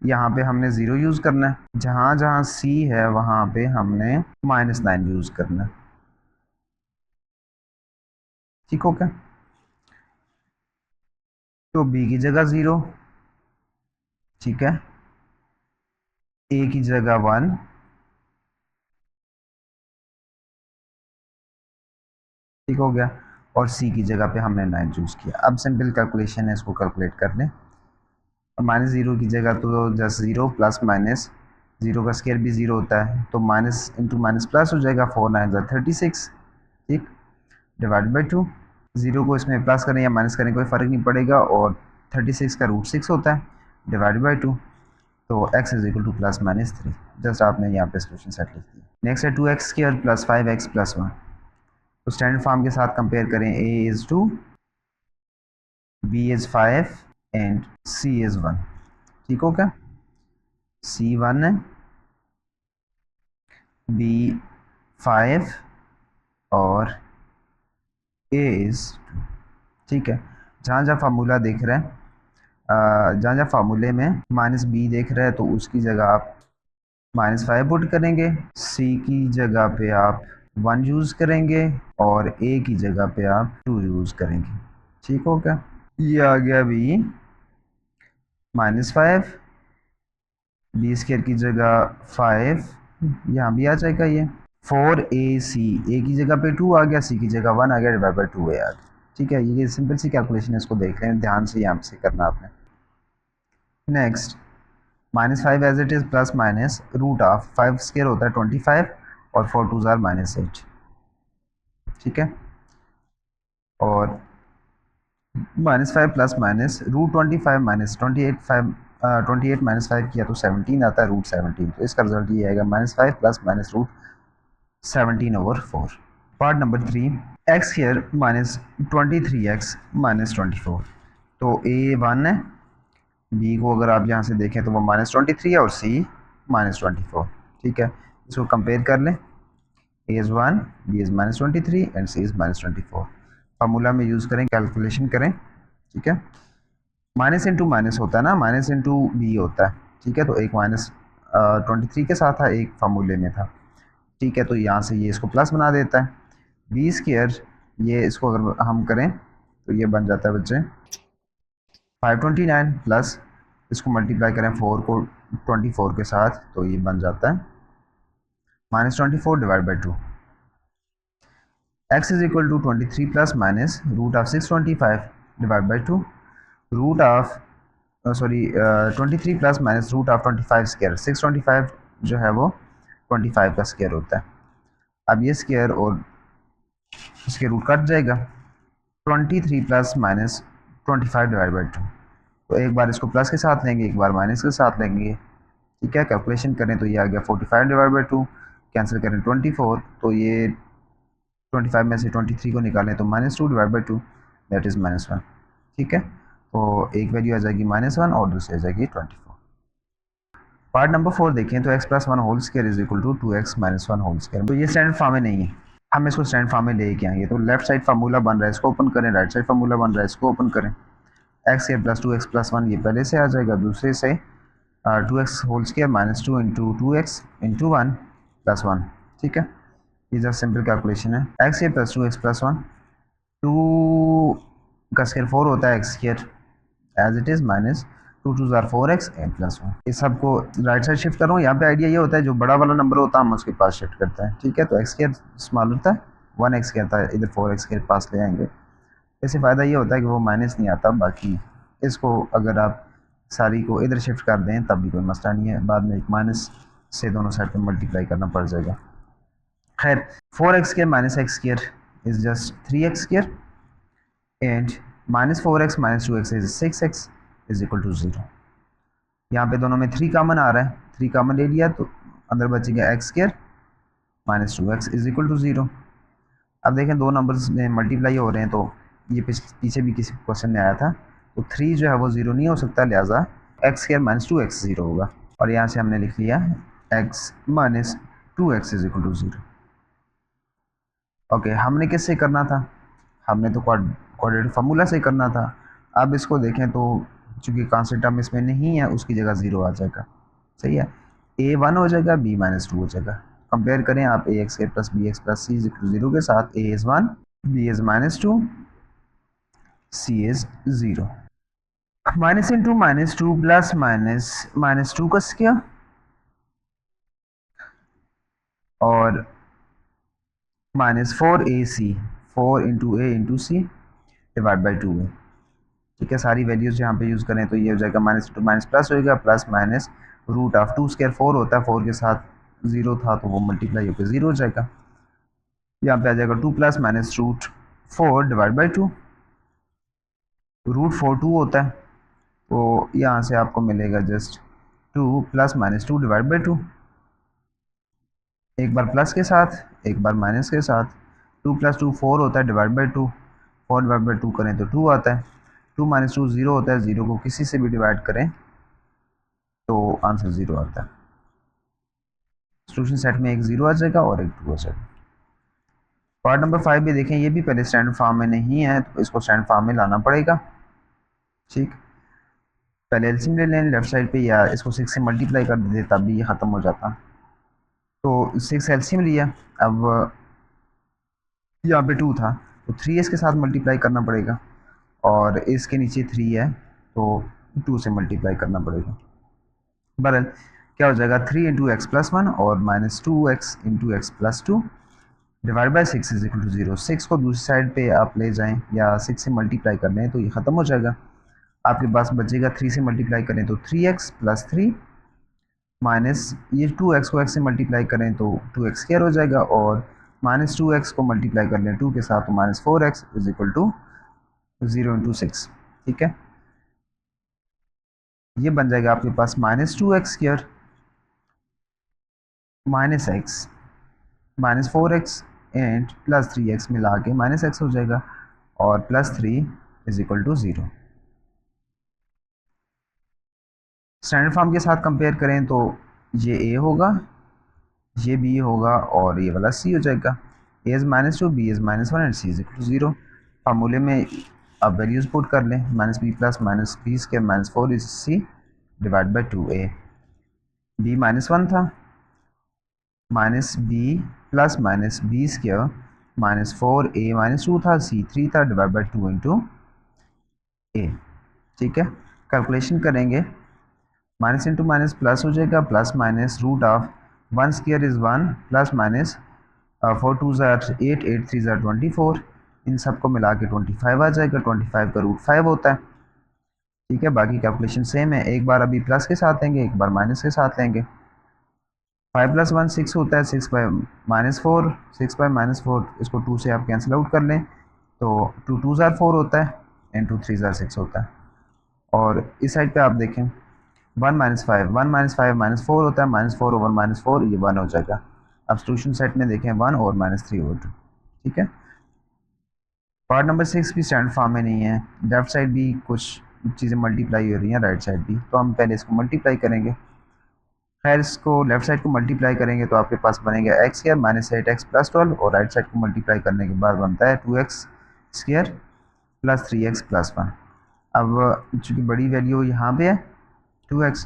यहाँ पे हमने 0 यूज़ करना है, जहाँ जहाँ c है वहाँ पे हमने -9 यूज़ करना है, ठीक हो क्या। तो b की जगह 0, ठीक है, a की जगह 1, ठीक हो गया, और c की जगह पे हमने 9 चूज़ किया। अब सिंपल कैलकुलेशन है, इसको कैलकुलेट कर लें। -0 की जगह तो जस्ट 0 प्लस माइनस 0 का स्क्वायर भी 0 होता है, तो माइनस इंटू माइनस प्लस हो जाएगा, 4 9 36, ठीक, डिवाइड बाई 2। 0 को इसमें प्लस करें या माइनस करें कोई फ़र्क नहीं पड़ेगा, और 36 का रूट 6 होता है, डिवाइड बाई 2। तो x is equal to plus minus 3। Just आपने यहाँ पे सोल्यूशन सेट लिख दिया। नेक्स्ट है 2x square plus 5x plus 1। तो स्टैंडर्ड फॉर्म के साथ कंपेयर करें, a is 2, b is 5 and c is 1, ठीक हो क्या। c 1 है, b 5 और a इज़ 2, ठीक है। जहाँ जहाँ फार्मूला देख रहे हैं, जहाँ जहाँ फार्मूले में माइनस बी देख रहे हैं तो उसकी जगह आप -5 पुट करेंगे, c की जगह पे आप 1 यूज़ करेंगे और a की जगह पे आप 2 यूज़ करेंगे, ठीक हो क्या। ये आ गया b -5, बी स्क्वायर की जगह 5, यहाँ भी आ जाएगा ये 4ac, a की जगह पे 2 आ गया, c की जगह 1 आ गया, डिवाइड बाई 2a आ गया, ठीक है। ये सिंपल सी कैलकुलेशन है, इसको देख लें ध्यान से, यहाँ से करना आपने। Next -5 as it is plus minus root of 5 square होता है 25 और 4 2 ज़ार -8, ठीक है। और -5 प्लस माइनस रूट 25 माइनस 28 -5 किया तो 17 आता है, रूट 17। तो इसका रिजल्ट ये आएगा -5 plus minus root 17/4। Part number 3, x square minus 23x minus 24। तो a 1 है, b को अगर आप यहाँ से देखें तो वो -23 है और c -24, ठीक है। इसको कंपेयर कर लें, a is 1, b is -23 and c is -24। Formula में यूज़ करें, कैलकुलेशन करें, ठीक है। माइनस इंटू माइनस होता है ना, माइनस इंटू बी होता है, ठीक है। तो एक -23 के साथ था, एक फार्मूले में था, ठीक है। तो यहाँ से ये इसको प्लस बना देता है, बी स्क्वायर, ये इसको अगर हम करें तो ये बन जाता है बच्चे 529 प्लस इसको मल्टीप्लाई करें 4 को 24 के साथ, तो ये बन जाता है -24 divide by 2। x is equal to 23 plus minus root of 625 divide by 2, root of 23 plus minus root of 25 square, 625 जो है वो 25 का स्क्वायर होता है। अब ये स्क्वायर और इसके रूट कट जाएगा, 23 प्लस माइनस 25 डिवाइड बाई 2। तो एक बार इसको प्लस के साथ लेंगे, एक बार माइनस के साथ लेंगे, ठीक है। कैलकुलेशन करें तो ये आ गया 45 डिवाइड बाई 2, कैंसिल करें 24, तो ये 25 में से 23 को निकालें तो -2 डिवाइड बाई 2 दैट इज़ -1। ठीक है, तो एक वैल्यू आ जाएगी -1 और दूसरी आ जाएगी 24। पार्ट नंबर 4 देखें तो x plus 1 whole square is equal to 2x minus 1 whole square. तो ये स्टैंडर्ड फॉर्म में नहीं है, हम इसको स्टैंडर्ड फॉर्म में लेके आएंगे। तो लेफ्ट साइड फार्मूला बन रहा है, इसको ओपन करें, राइट साइड फार्मूला बन रहा है, इसको ओपन करें। X square plus 2x plus 1 ये पहले से आ जाएगा, दूसरे से 2x whole square minus 2 into 2x into 1 plus 1। ठीक है, ये जस्ट सिंपल कैलकुलेशन है। X square plus 2x plus 1, 2 का स्क्वायर 4 होता है, x square as it is minus 2 2 ज़ार 4x एंड प्लस 1। इस सबको राइट साइड शिफ्ट कर रहा हूँ। यहाँ पे आइडिया ये होता है जो बड़ा वाला नंबर होता है हम उसके पास शिफ्ट करते हैं। ठीक है, तो एक्स स्क्वायर स्मॉल होता है, 1x स्क्वायर था, इधर 4x के पास ले आएंगे। इससे फ़ायदा ये होता है कि वो माइनस नहीं आता। बाकी इसको अगर आप सारी को इधर शिफ्ट कर दें तब भी कोई मसला नहीं है, बाद में एक माइनस से दोनों साइड पे मल्टीप्लाई करना पड़ जाएगा। खैर, 4x square minus x square is just 3x square and minus 4x minus 2x is 6x is equal to 0। यहाँ पे दोनों में 3 कॉमन आ रहा है, 3 कॉमन ले लिया तो अंदर बचेगा x square minus 2x is equal to 0। अब देखें दो नंबर्स में मल्टीप्लाई हो रहे हैं, तो ये पीछे भी किसी क्वेश्चन में आया था, तो 3 जो है वो 0 नहीं हो सकता, लिहाजा एक्स स्क्वायर माइनस 2x 0 होगा। और यहाँ से हमने लिख लिया x minus 2x is equal to 0। Okay, हमने किससे करना था? हमने तो क्वाड्रेटिक फार्मूला से करना था। अब इसको देखें तो चूँकि कांस्टेंट टर्म इसमें नहीं है, उसकी जगह 0 आ जाएगा। सही है, a 1 हो जाएगा, b माइनस 2 हो जाएगा। कंपेयर करें आप ax square plus b x plus c is equal to 0 के साथ, a is 1, b is minus 2, c is 0। Minus into minus 2 plus minus 2 का स्क्वायर और minus 4ac, 4 into a into c divide by 2 है। ठीक है, सारी values यहाँ पे यूज़ करें तो ये हो जाएगा माइनस टू माइनस प्लस होएगा, plus minus root of 2 square 4 होता है, 4 के साथ 0 था तो वो मल्टीप्लाई होकर 0 हो जाएगा। यहाँ पे आ जाएगा 2 plus minus root 4 divide by 2। Root 4 2 होता है, तो यहाँ से आपको मिलेगा just 2 plus minus 2 divide by 2। एक बार प्लस के साथ एक बार माइनस के साथ, 2 प्लस 2 4 होता है डिवाइड बाई 2, 4 डिवाइड बाई 2 करें तो 2 आता है, 2 माइनस 2 0 होता है, 0 को किसी से भी डिवाइड करें तो आंसर 0 आता है। सॉल्यूशन सेट में एक 0 आ जाएगा और एक 2 आ जाएगा। पार्ट नंबर 5 भी देखें, ये भी पहले स्टैंडर्ड फॉर्म में नहीं है तो इसको स्टैंडर्ड फॉर्म में लाना पड़ेगा। ठीक, पहले एलसीएम ले लें लेफ्ट साइड पे, या इसको 6 से मल्टीप्लाई कर देते तब भी ये ख़त्म हो जाता। तो 6 एलसीएम लिया, अब यहाँ पे 2 था तो 3 इसके साथ मल्टीप्लाई करना पड़ेगा, और इसके नीचे 3 है तो 2 से मल्टीप्लाई करना पड़ेगा। बहरहाल क्या हो जाएगा, 3 इंटू एक्स प्लस 1 और minus 2x into x plus 2 divide by 6 is equal to 0। 6 को दूसरी साइड पे आप ले जाएं या 6 से मल्टीप्लाई कर लें तो ये ख़त्म हो जाएगा। आपके पास बचेगा 3 से मल्टीप्लाई करें तो 3x प्लस 3 माइनस ये 2x को x से मल्टीप्लाई करें तो 2x स्क्वायर हो जाएगा, और माइनस 2x को मल्टीप्लाई कर लें 2 के साथ तो minus 4x is equal to 0 into 6। ठीक है, ये बन जाएगा आपके पास minus 2x square minus x minus 4x and plus 3x मिला के माइनस x हो जाएगा, और plus 3 is equal to 0। Standard form के साथ कंपेयर करें तो ये a होगा, ये b होगा और ये वाला c हो जाएगा। a is minus 2, b is minus 1 and c is equal to 0। फार्मूले में अब वैल्यूज पुट कर लें, minus b plus minus b square minus 4 is c divide by 2a। b minus 1 था, minus b plus minus b square minus 4a minus 2 था, c 3 था divide by 2 into a। ठीक है, कैलकुलेशन करेंगे, minus into minus plus हो जाएगा, plus minus root of 1 square is 1 plus minus 4 2 ज़ार 8 8 3 ज़ार 24, इन सबको मिला के 25 आ जाएगा। 25 का रूट 5 होता है। ठीक है, बाकी कैलकुलेशन सेम है, एक बार अभी प्लस के साथ लेंगे, एक बार माइनस के साथ लेंगे। 5 प्लस 1 6 होता है, 6 बाई माइनस 4, 6 बाई माइनस 4 इसको 2 से आप कैंसिल आउट कर लें तो 2 2 ज़ार 4 होता है एंड 2 3 ज़ार 6 होता है। और इस साइड पे आप देखें 1 माइनस 5 माइनस 4 होता है, माइनस 4 ओवर माइनस 4 ये 1 हो जाएगा। अब सॉल्यूशन सेट में देखें 1 और -3/2, ठीक है। पार्ट नंबर 6 भी स्टैंडर्ड फॉर्म में नहीं है, लेफ्ट साइड भी कुछ चीज़ें मल्टीप्लाई हो रही हैं, राइट साइड भी, तो हम पहले इसको मल्टीप्लाई करेंगे। खैर इसको लेफ्ट साइड को मल्टीप्लाई करेंगे तो आपके पास बनेगा x square minus 8x plus 12, और राइट साइड को मल्टीप्लाई करने के बाद बनता है 2x square plus 3x plus 1। अब चूँकि बड़ी वैल्यू यहाँ पे है 2x,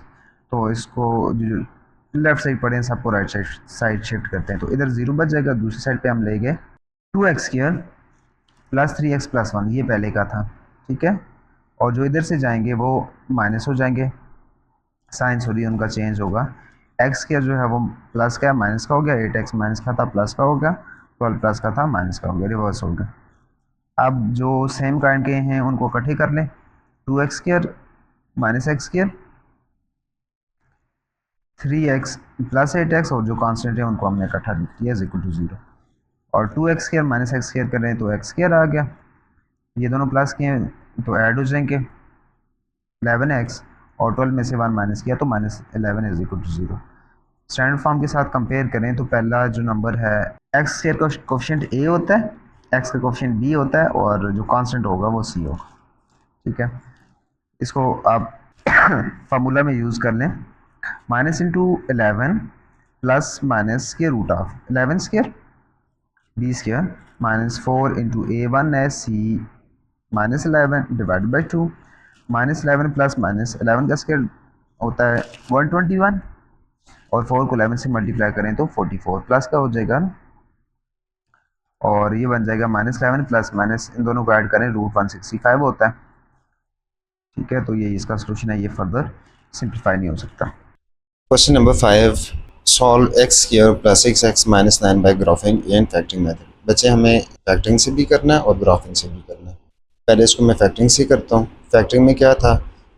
तो इसको जो लेफ्ट साइड पढ़े हैं सबको राइट साइड शिफ्ट करते हैं, तो इधर 0 बच जाएगा। दूसरी साइड पे हम लेंगे 2x square plus 3x plus 1, ये पहले का था, ठीक है। और जो इधर से जाएंगे वो माइनस हो जाएंगे, साइन सॉरी उनका चेंज होगा। एक्स स्क्वायर जो है वो प्लस का माइनस का हो गया, 8x माइनस का था प्लस का हो गया, 12 प्लस का था माइनस का हो गया, रिवर्स हो गया। अब जो सेम काइंड के हैं उनको इकट्ठे कर लें, 2x square minus x square 3x plus 8x, और जो कांस्टेंट है उनको हमने इकट्ठा लिख दिया इज इक्वल टू 0। और 2x square minus x square कर रहे हैं तो एक्स स्क्वायर आ गया, ये दोनों प्लस किए तो ऐड हो जाएंगे 11x, और 12 में से 1 माइनस किया तो -11 is equal to 0। Standard form के साथ कंपेयर करें तो पहला जो नंबर है एक्स स्क्वायर का कोफिशिएंट a होता है, एक्स का कोफिशिएंट b होता है, और जो कांस्टेंट होगा वो c होगा, ठीक है। इसको आप फार्मूला में यूज़ कर लें, माइनस इंटू 11 प्लस माइनस के root of 11 square b square minus 4 into a1 है c माइनस 11 divided by 2, minus 11 plus minus 11 का स्क्वायर होता है 121, और 4 को 11 से मल्टीप्लाई करें तो 44 प्लस का हो जाएगा ना, और ये बन जाएगा -11 प्लस माइनस इन दोनों को ऐड करें √165 होता है, ठीक है। तो ये इसका सोल्यूशन है, ये फर्दर सिंप्लीफाई नहीं हो सकता। Question number 5, solve x square plus 6x minus 9 by graphic and factoring method. बच्चे हमें फैक्टरिंग से भी करना है और ग्राफिंग से भी करना है। पहले इसको मैं फैक्टरिंग से करता हूँ। फैक्टरिंग में क्या था,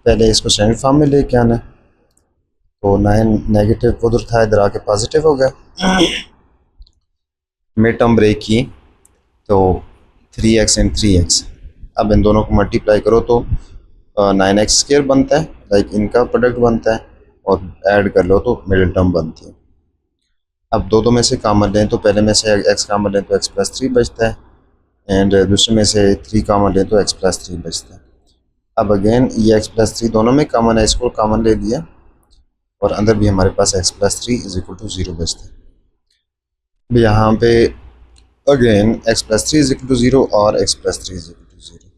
पहले इसको स्टैंडर्ड फॉर्म में लेके आना है, तो 9 नेगेटिव उधर था, इधर आके पॉजिटिव हो गया। मिड टर्म ब्रेक की तो 3x एंड 3x, अब इन दोनों को मल्टीप्लाई करो तो 9x स्क्वायर बनता है, लाइक इनका प्रोडक्ट बनता है, और ऐड कर लो तो मिडिल टर्म बनती है। अब दो में से कॉमन लें तो पहले में से x कॉमन लें तो x प्लस 3 बचता है, एंड दूसरे में से 3 कॉमन लें तो x प्लस 3 बचता है। अब अगेन ये x प्लस 3 दोनों में कॉमन है, इसको कॉमन ले लिया, और अंदर भी हमारे पास x plus 3 is equal to 0 बचता है। अब यहाँ पे again x plus 3 is equal to 0 और x plus 3 is equal to 0,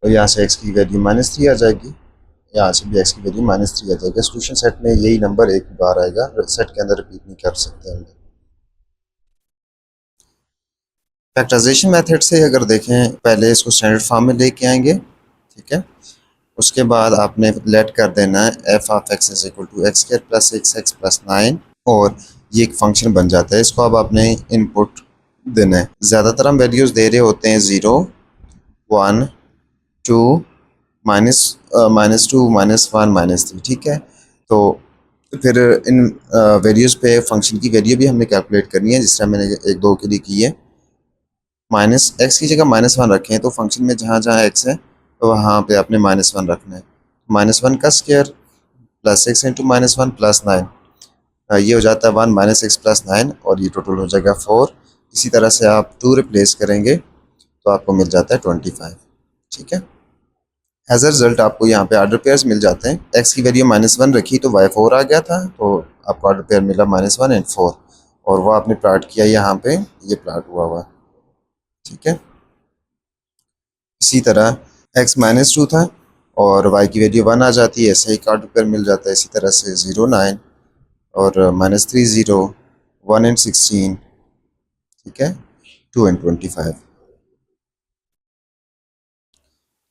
तो यहाँ से x की वैल्यू -3 आ जाएगी, यहाँ से भी x की वैल्यू -3 आ जाएगी। सोल्यूशन सेट में यही नंबर एक बार आएगा, सेट के अंदर रिपीट नहीं कर सकते हम। फैक्टराइजेशन मेथड से अगर देखें, पहले इसको स्टैंडर्ड फॉर्म में लेके आएंगे, ठीक है। उसके बाद आपने लेट कर देना है f of x is equal to x square plus 6x plus 9, और ये एक फंक्शन बन जाता है। इसको अब आपने इनपुट देना है। ज़्यादातर हम वैल्यूज़ दे रहे होते हैं 0 1 2 -2 -1 -3, ठीक है। तो फिर इन वैल्यूज़ पे फंक्शन की वैल्यू भी हमने कैलकुलेट करनी है, जिस तरह मैंने 1 2 के लिए की है। माइनस एक्स की जगह -1 रखें, तो फंक्शन में जहाँ जहाँ एक्स है तो वहाँ पे आपने -1 रखना है। -1 का स्क्वायर प्लस 6 इंटू -1 प्लस 9, ये हो जाता है 1 माइनस 6 प्लस 9, और ये टोटल हो जाएगा 4। इसी तरह से आप 2 रिप्लेस करेंगे तो आपको मिल जाता है 25, ठीक है। एज अ रिजल्ट आपको यहाँ पे ऑर्डर पेयर्स मिल जाते हैं। एक्स की वैल्यू -1 रखी तो y 4 आ गया था, तो आपको ऑर्डर पेयर मिला -1 एंड 4, और वो आपने प्लॉट किया यहाँ पे, ये प्लॉट हुआ, ठीक है। इसी तरह x -2 था और y की वैल्यू 1 आ जाती है, ऐसे ही ऑर्डर पेयर मिल जाता है। इसी तरह से 0 9 और -3 0 1 एंड 16, ठीक है, 2 एंड 25।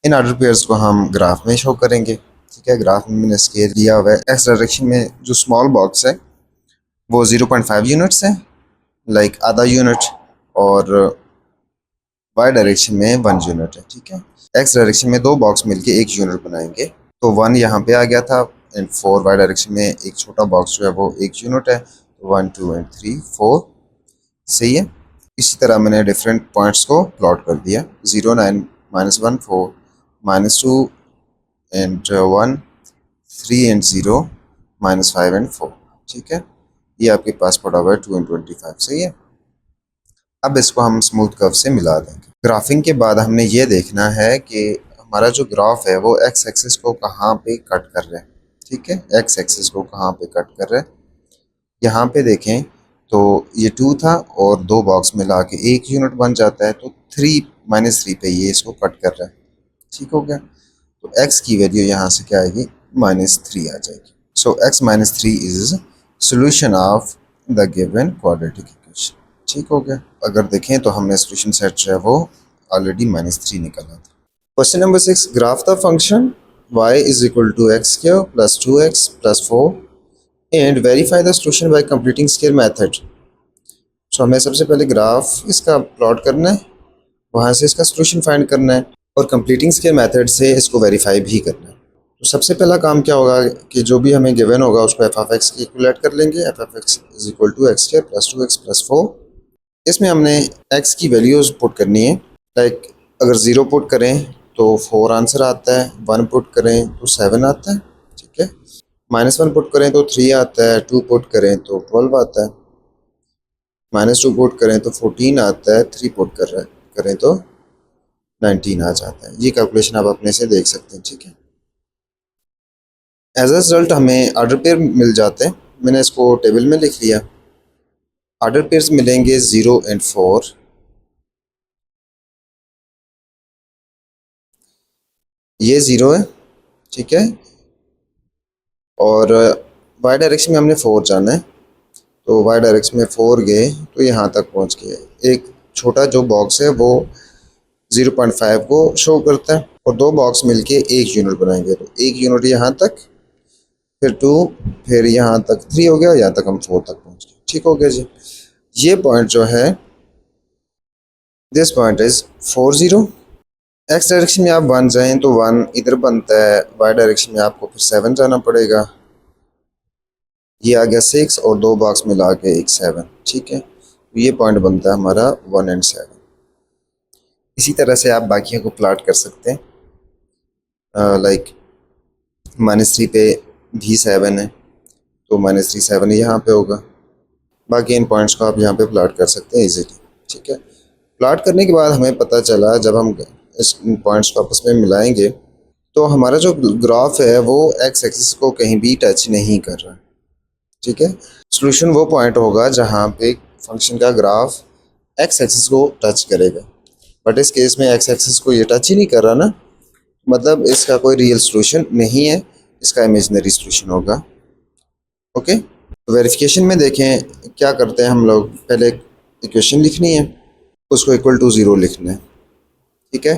इन ऑर्डर पेयर्स को हम ग्राफ में शो करेंगे, ठीक है। ग्राफ में मैंने स्केल दिया हुआ है। एक्स डायरेक्शन में जो स्मॉल बॉक्स है वो 0.5 यूनिट्स है, लाइक आधा यूनिट, और वाई डायरेक्शन में 1 यूनिट है, ठीक है। एक्स डायरेक्शन में दो बॉक्स मिलके 1 यूनिट बनाएंगे, तो 1 यहाँ पे आ गया था, एंड 4 वाई डायरेक्शन में एक छोटा बॉक्स जो है वो 1 यूनिट है, तो 1 2 एंड 3 4, सही है। इसी तरह मैंने डिफरेंट पॉइंट्स को प्लॉट कर दिया, 0 9 -1 4 -2 एंड 1 3 एंड 0 -5 एंड 4, ठीक है। ये आपके पास पड़ा हुआ है 2 × 25, सही है। अब इसको हम स्मूथ कर्व से मिला देंगे। ग्राफिंग के बाद हमने ये देखना है कि हमारा जो ग्राफ है वो एक्स एक्सिस को कहाँ पे कट कर रहा है, ठीक है, एक्स एक्सिस को कहाँ पे कट कर रहा है। यहाँ पे देखें तो ये 2 था और 2 बॉक्स मिला के 1 यूनिट बन जाता है, तो 3 -3 पे ये इसको कट कर रहा है, ठीक हो गया। तो x की वैल्यू यहाँ से क्या आएगी, -3 आ जाएगी। सो x -3 is solution of the given quadratic equation, ठीक हो गया। अगर देखें तो हमने सोल्यूशन सेट जो है वो ऑलरेडी -3 निकाला था। Question number 6, graph the function y is equal to x² + 2x + 4 and verify the solution by completing square method. So हमें सबसे पहले ग्राफ इसका प्लॉट करना है, वहाँ से इसका सोल्यूशन फाइंड करना है और कंप्लीटिंग स्क्वायर मेथड से इसको वेरीफाई भी करना है। तो सबसे पहला काम क्या होगा कि जो भी हमें गिवन होगा उसको f(x) की इक्वलेट कर लेंगे। f(x) is equal to x² + 2x + 4। इसमें हमने x की वैल्यूज पुट करनी है। लाइक अगर 0 पुट करें तो 4 आंसर आता है, 1 पुट करें तो 7 आता है, ठीक है, -1 पुट करें तो 3 आता है, 2 पुट करें तो 12 आता है, -2 पुट करें तो 14 आता है, 3 पुट करें तो 19 आ जाता है। ये कैलकुलेशन आप अपने से देख सकते हैं, ठीक है। एज अ रिजल्ट हमें ऑर्डर पेयर मिल जाते हैं। मैंने इसको टेबल में लिख लिया। ऑर्डर पेयर्स मिलेंगे 0 और 4। ये 0 है, ठीक है, और वाई डायरेक्शन में हमने 4 जाना है, तो वाई डायरेक्शन में 4 गए तो यहाँ तक पहुँच गए। एक छोटा जो बॉक्स है वो 0.5 को शो करता है और 2 बॉक्स मिलके 1 यूनिट बनाएंगे, तो 1 यूनिट यहाँ तक, फिर 2, फिर यहाँ तक 3 हो गया, यहाँ तक हम 4 तक पहुँच गए, ठीक हो गया जी। ये पॉइंट जो है, this point is 4 0। X direction में आप 1 जाएं तो 1 इधर बनता है, वाई डायरेक्शन में आपको फिर 7 जाना पड़ेगा। ये आ गया 6 और 2 बॉक्स मिला के एक 7, ठीक है। तो ये पॉइंट बनता है हमारा 1 और 7। इसी तरह से आप बाकियों को प्लाट कर सकते हैं। लाइक -3 पे भी 7 है, तो -3 7 यहाँ पे होगा। बाकी इन पॉइंट्स को आप यहाँ पे प्लाट कर सकते हैं इजीली, ठीक है। प्लाट करने के बाद हमें पता चला, जब हम इस पॉइंट्स को आपस में मिलाएंगे तो हमारा जो ग्राफ है वो एक्स एक्सिस को कहीं भी टच नहीं कर रहा, ठीक है। सॉल्यूशन वो पॉइंट होगा जहाँ पे फंक्शन का ग्राफ एक्स एक्सिस को टच करेगा, बट इस केस में एक्स एक्सिस को ये टच ही नहीं कर रहा ना, मतलब इसका कोई रियल सॉल्यूशन नहीं है, इसका इमेजिनरी सॉल्यूशन होगा। ओके, तो वेरिफिकेशन में देखें क्या करते हैं हम लोग। पहले इक्वेशन लिखनी है, उसको इक्वल टू 0 लिखना है, ठीक है।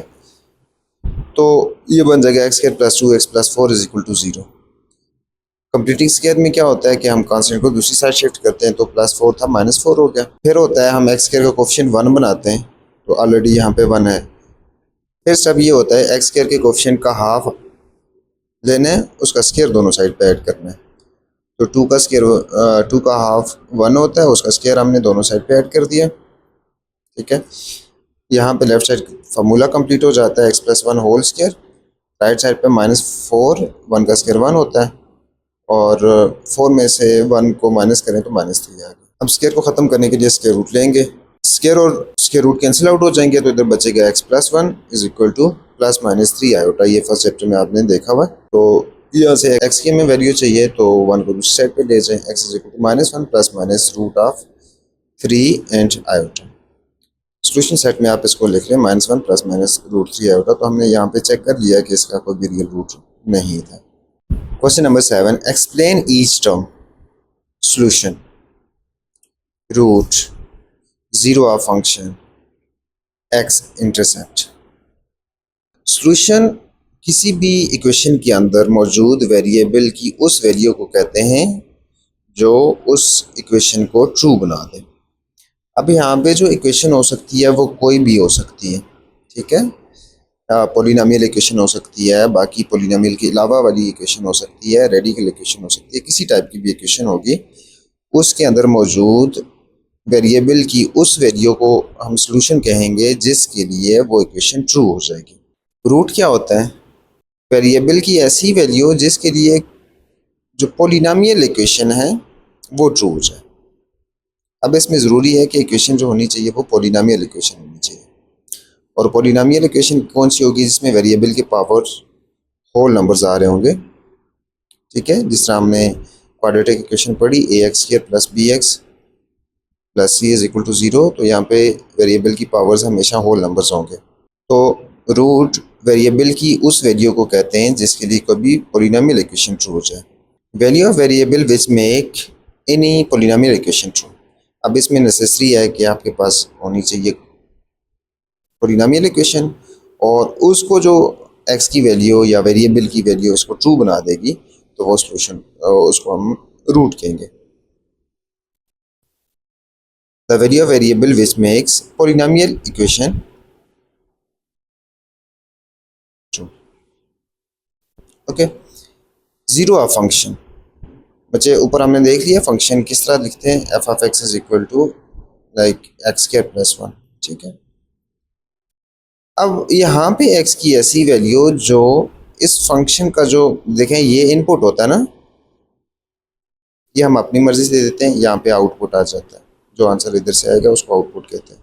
तो ये बन जाएगा x² + 2x + 4 is equal to 0। Completing square में क्या होता है कि हम कांस्टेंट को दूसरी साइड शिफ्ट करते हैं, तो +4 था -4 हो गया। फिर होता है हम x² का कोफिशिएंट 1 बनाते हैं, तो ऑलरेडी यहाँ पे 1 है। फिर सब ये होता है x² के कोफिशिएंट का हाफ लेना है, उसका स्क्वायर दोनों साइड पे ऐड करना है। तो 2 का स्क्वायर 2 का हाफ 1 होता है, उसका स्क्वायर हमने दोनों साइड पे ऐड कर दिया, ठीक है। यहाँ पे लेफ्ट साइड फार्मूला कंप्लीट हो जाता है, x + 1 whole square. Right side पे -4, 1 का स्क्वायर 1 होता है, और 4 में से 1 को माइनस करें तो -3 आ गया। अब स्क्वायर को ख़त्म करने के लिए स्क्वायर रूट लेंगे, स्क्वायर और स्क्वायर रूट कैंसिल आउट हो जाएंगे, तो इधर बचेगा x + 1 is equal to +-3 iota. ये फर्स्ट चैप्टर में आपने देखा हुआ। तो यहाँ से x की हमें वैल्यू चाहिए, तो 1 को दूसरी साइड पे ले जाएं, x is equal to -1 + -√3 and iota. Solution set में आप इसको लिख लें -1 + -√3 आयोटा। तो हमने यहाँ पे चेक कर लिया कि इसका कोई भी रियल रूट नहीं था। Question number 7, explain each term. Solution, root, 0 of function, x intercept. Solution किसी भी इक्वेशन के अंदर मौजूद वेरिएबल की उस वैल्यू को कहते हैं जो उस इक्वेशन को ट्रू बना दे। अब यहाँ पे जो इक्वेशन हो सकती है वो कोई भी हो सकती है, ठीक है। पॉलिनोमियल इक्वेशन हो सकती है, बाकी पॉलिनोमियल के अलावा वाली इक्वेशन हो सकती है, रेडिकल इक्वेशन हो सकती है, किसी टाइप की भी इक्वेशन होगी, उसके अंदर मौजूद वेरिएबल की उस वैल्यू को हम सॉल्यूशन कहेंगे जिसके लिए वो इक्वेशन ट्रू हो जाएगी। रूट क्या होता है? वेरिएबल की ऐसी वैल्यू जिसके लिए जो पॉलिनोमियल इक्वेशन है वो ट्रू हो जाए। अब इसमें ज़रूरी है कि इक्वेशन जो होनी चाहिए वो पॉलिनोमियल इक्वेशन होनी चाहिए। और पॉलिनोमियल इक्वेशन कौन सी होगी? जिसमें वेरिएबल के पावर होल नंबर्स आ रहे होंगे, ठीक है। जिस तरह हमने क्वाड्रेटिक इक्वेशन पढ़ी, ax² plus bx plus c is equal to 0, तो यहाँ पे वेरिएबल की पावर्स हमेशा होल नंबर्स होंगे। तो रूट वेरिएबल की उस वैल्यू को कहते हैं जिसके लिए कभी पॉलिनोमियल इक्वेशन ट्रू हो जाए। Value of variable which make any polynomial equation true. अब इसमें नेसेसरी है कि आपके पास होनी चाहिए पॉलिनोमियल इक्वेशन, और उसको जो x की वैल्यू या वेरिएबल की वैल्यू उसको ट्रू बना देगी, तो वो सॉल्यूशन उसको हम रूट कहेंगे। The value of variable which makes polynomial equation true. Okay, zero of function. बच्चे ऊपर हमने देख लिया फंक्शन किस तरह लिखते हैं, f of x is equal to like x² plus 1, ठीक है। अब यहाँ पे x की ऐसी वैल्यू जो इस फंक्शन का जो देखें ये इनपुट होता है ना, ये हम अपनी मर्जी से दे देते हैं, यहाँ पे आउटपुट आ जाता है, जो आंसर इधर से आएगा उसको आउटपुट कहते हैं।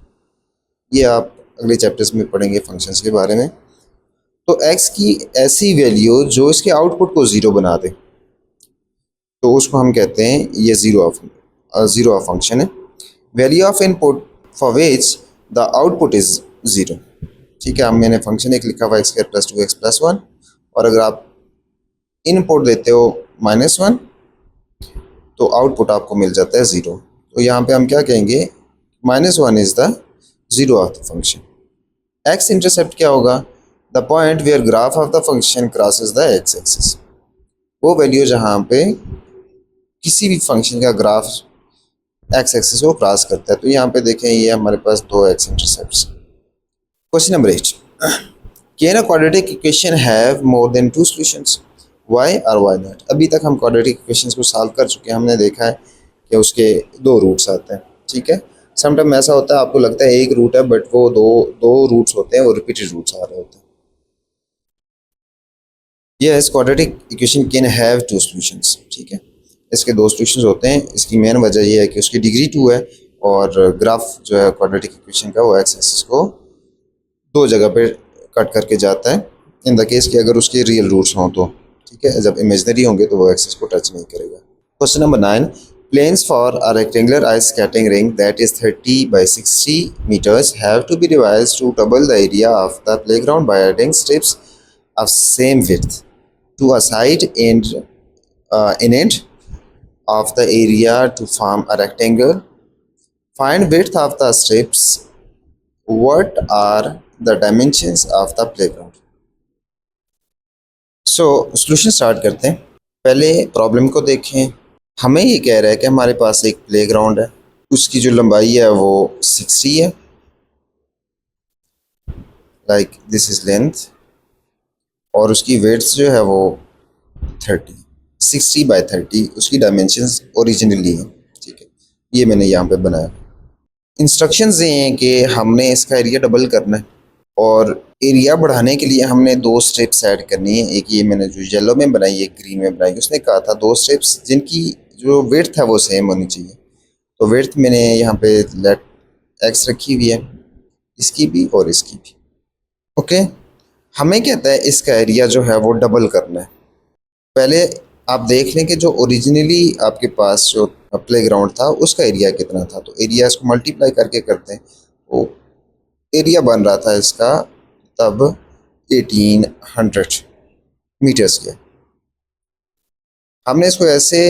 ये आप अगले चैप्टर्स में पढ़ेंगे फंक्शंस के बारे में। तो x की ऐसी वैल्यू जो इसके आउटपुट को ज़ीरो बना दे, तो उसको हम कहते हैं ये ज़ीरो ऑफ फंक्शन है। Value of input for which the output is zero, ठीक है। अब मैंने फंक्शन एक लिखा हुआ x² प्लस 2x प्लस 1, और अगर आप इनपुट देते हो -1 तो आउटपुट आपको मिल जाता है 0। तो यहाँ पे हम क्या कहेंगे, -1 is the zero of the function. X intercept क्या होगा? The point where graph of the function crosses the x axis. वो वैल्यू जहाँ पे किसी भी फंक्शन का ग्राफ एक्स एक्सिस को क्रॉस करता है। तो यहाँ पे देखें ये हमारे पास दो x intercepts. Question number 8, can a quadratic equation have more than two solutions, why और व्हाई नॉट। अभी तक हम क्वाड्रेटिक इक्वेशंस को सॉल्व कर चुके हैं, हमने देखा है कि उसके दो रूट्स आते हैं, ठीक है। समटाइम ऐसा होता है आपको लगता है एक रूट है, बट वो दो दो रूट्स होते हैं, वो रिपीटेड रूट्स आ रहे होते हैं। Yes, quadratic equation can have two solutions, ठीक है। इसके दो सॉल्यूशंस होते हैं। इसकी मेन वजह यह है कि उसकी डिग्री 2 है, और ग्राफ जो है क्वाड्रेटिक इक्वेशन का वो एक्स एक्सिस को दो जगह पे कट करके जाता है, इन द केस कि अगर उसके रियल रूट्स हों तो, ठीक है। जब इमेजिनरी होंगे तो वो एक्सिस को टच नहीं करेगा। Question number 9, planes for a rectangular ice skating ring that is 30 by 60 meters have to be revised to double the area of the playground by adding strips of same width to a side and in end of the area to form a rectangle. Find width of the strips. What are the dimensions of the playground? So solution start करते हैं। पहले problem को देखें। हमें ये कह रहा है कि हमारे पास एक प्लेग्राउंड है, उसकी जो लंबाई है वो 60 है, लाइक दिस इज लेंथ, और उसकी वेट्स जो है वो 30, 60 बाय 30 उसकी डायमेंशंस ओरिजिनली है, ठीक है। ये मैंने यहाँ पे बनाया। इंस्ट्रक्शंस ये हैं कि हमने इसका एरिया डबल करना है, और एरिया बढ़ाने के लिए हमने दो स्ट्रिप्स ऐड करनी है। एक ये मैंने जो येलो में बनाई, एक ग्रीन में बनाई। उसने कहा था दो स्ट्रिप्स जिनकी जो विड्थ है वो सेम होनी चाहिए। तो विड्थ मैंने यहाँ पे लेट एक्स रखी हुई है, इसकी भी और इसकी भी। ओके, हमें कहता है इसका एरिया जो है वो डबल करना है। पहले आप देख लें कि जो ओरिजिनली आपके पास जो प्लेग्राउंड था उसका एरिया कितना था, तो एरिया इसको मल्टीप्लाई करके करते हैं। तो एरिया बन रहा था इसका तब 1800 मीटर्स के। हमने इसको ऐसे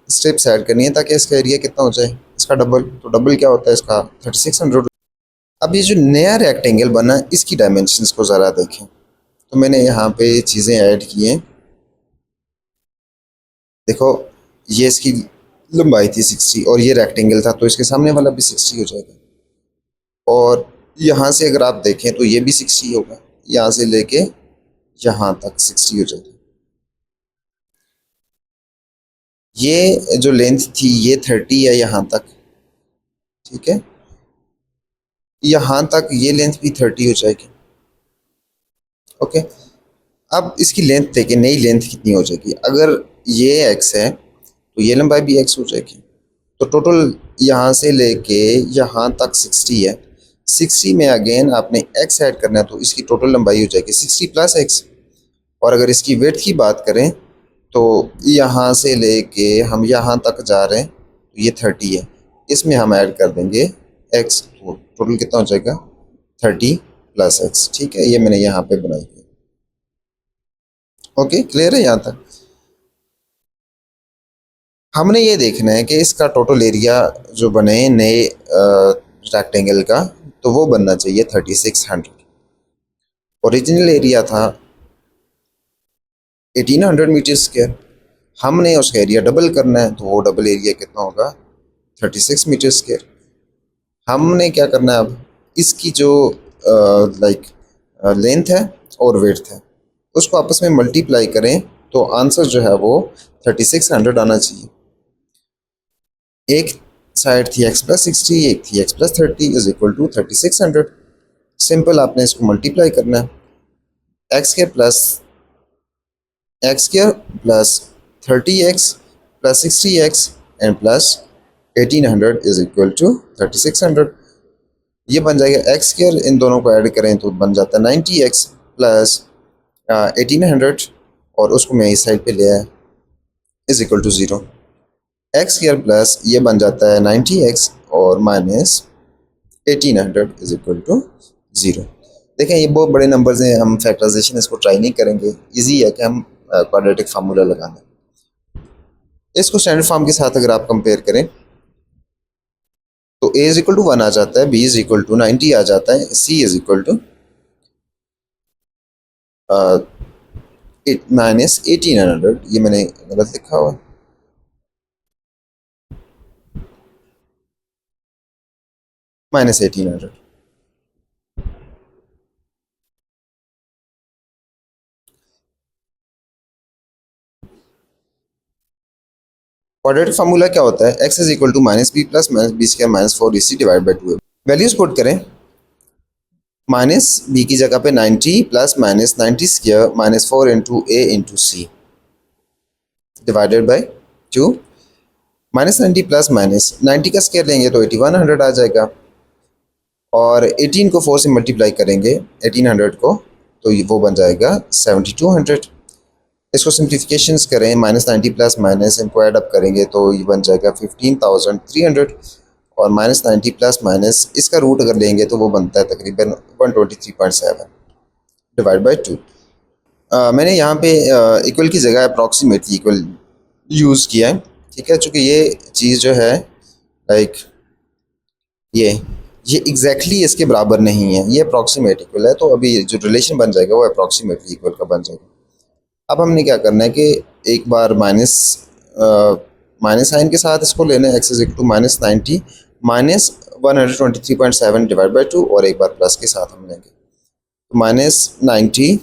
स्टेप्स ऐड करनी है ताकि इसका एरिया कितना हो जाए, इसका डबल। तो डबल क्या होता है इसका 3600। अब ये जो नया रेक्टेंगल बना इसकी डायमेंशंस को ज़रा देखें। तो मैंने यहाँ पे चीज़ें ऐड की हैं। देखो ये इसकी लंबाई थी 60 और ये रेक्टेंगल था, तो इसके सामने वाला भी 60 हो जाएगा। और यहाँ से अगर आप देखें तो ये भी 60 होगा, यहाँ से लेके यहाँ तक 60 हो जाएगा। ये जो लेंथ थी ये 30 है यहाँ तक, ठीक है। यहाँ तक ये लेंथ भी 30 हो जाएगी। ओके, अब इसकी लेंथ देखें, नई लेंथ कितनी हो जाएगी। अगर ये x है तो ये लंबाई भी x हो जाएगी। तो टोटल यहाँ से लेके यहाँ तक 60 है। 60 में अगेन आपने x ऐड करना है, तो इसकी टोटल लंबाई हो जाएगी 60 प्लस x। और अगर इसकी विड्थ की बात करें तो यहाँ से लेके हम यहाँ तक जा रहे हैं, तो ये 30 है, इसमें हम ऐड कर देंगे x, तो टोटल कितना हो जाएगा 30 प्लस x। ठीक है, ये मैंने यहाँ पे बनाई है। ओके, क्लियर है यहाँ तक। हमने ये देखना है कि इसका टोटल एरिया जो बने नए रेक्टेंगल का, तो वो बनना चाहिए 3600। ओरिजिनल एरिया था 1800 मीटर स्क्वायर, हमने उसका एरिया डबल करना है, तो वो डबल एरिया कितना होगा 36 मीटर स्क्वायर। हमने क्या करना है, अब इसकी जो लाइक लेंथ है और विड्थ है उसको आपस में मल्टीप्लाई करें, तो आंसर जो है वो 3600 आना चाहिए। एक साइड थी x प्लस 60, एक थी x plus 30 is equal to 3600। Simple, आपने इसको मल्टीप्लाई करना है, x square plus 30x plus 60x and plus 1800 is equal to 3600। ये बन जाएगा एक्स स्क्वायर, इन दोनों को ऐड करें तो बन जाता है 90x प्लस 1800, और उसको मैं इस साइड पे ले आया is equal to 0। X square plus ये बन जाता है 90x और माइनस 1800 इज इक्वल टू 0। देखें, ये बहुत बड़े नंबर्स हैं, हम फैक्टराइजेशन इसको ट्राई नहीं करेंगे, इजी है कि हम क्वाड्रेटिक फार्मूला लगाना है। इसको स्टैंडर्ड फॉर्म के साथ अगर आप कंपेयर करें तो a इज इक्वल टू 1 आ जाता है, b इज इक्वल टू 90 आ जाता है, c is equal to minus 1800। ये मैंने गलत लिखा हुआ है, माइनस 1800। क्वाड्रेटिक फार्मूला क्या होता है, x is equal to minus b plus minus b square minus 4ac divide by 2। Values put करें, माइनस बी की जगह पे 90 plus minus 90 square minus 4 into a into c divided by 2। Minus 90 plus minus 90 का square लेंगे तो 8100 आ जाएगा, और 18 को 4 से मल्टीप्लाई करेंगे 1800 को, तो वो बन जाएगा 7200। इसको सिंप्लीफिकेशंस करें, माइनस 90 प्लस माइनस इनको ऐड अप करेंगे तो ये बन जाएगा 15300, और माइनस 90 प्लस माइनस इसका रूट अगर लेंगे तो वो बनता है तकरीबन 123.7 डिवाइड बाई 2। मैंने यहाँ पे इक्वल की जगह अप्रॉक्सीमेटली इक्वल यूज़ किया है। ठीक है, चूँकि ये चीज़ जो है लाइक ये एग्जैक्टली इसके बराबर नहीं है, ये अप्रॉक्सीमेट इक्वल है, तो अभी जो रिलेशन बन जाएगा वो अप्रॉक्सीमेटली इक्वल का बन जाएगा। अब हमने क्या करना है कि एक बार माइनस साइन के साथ इसको लेना है, x is equal to minus 90 minus 123.7 divide by 2, और एक बार प्लस के साथ हम लेंगे, तो माइनस 90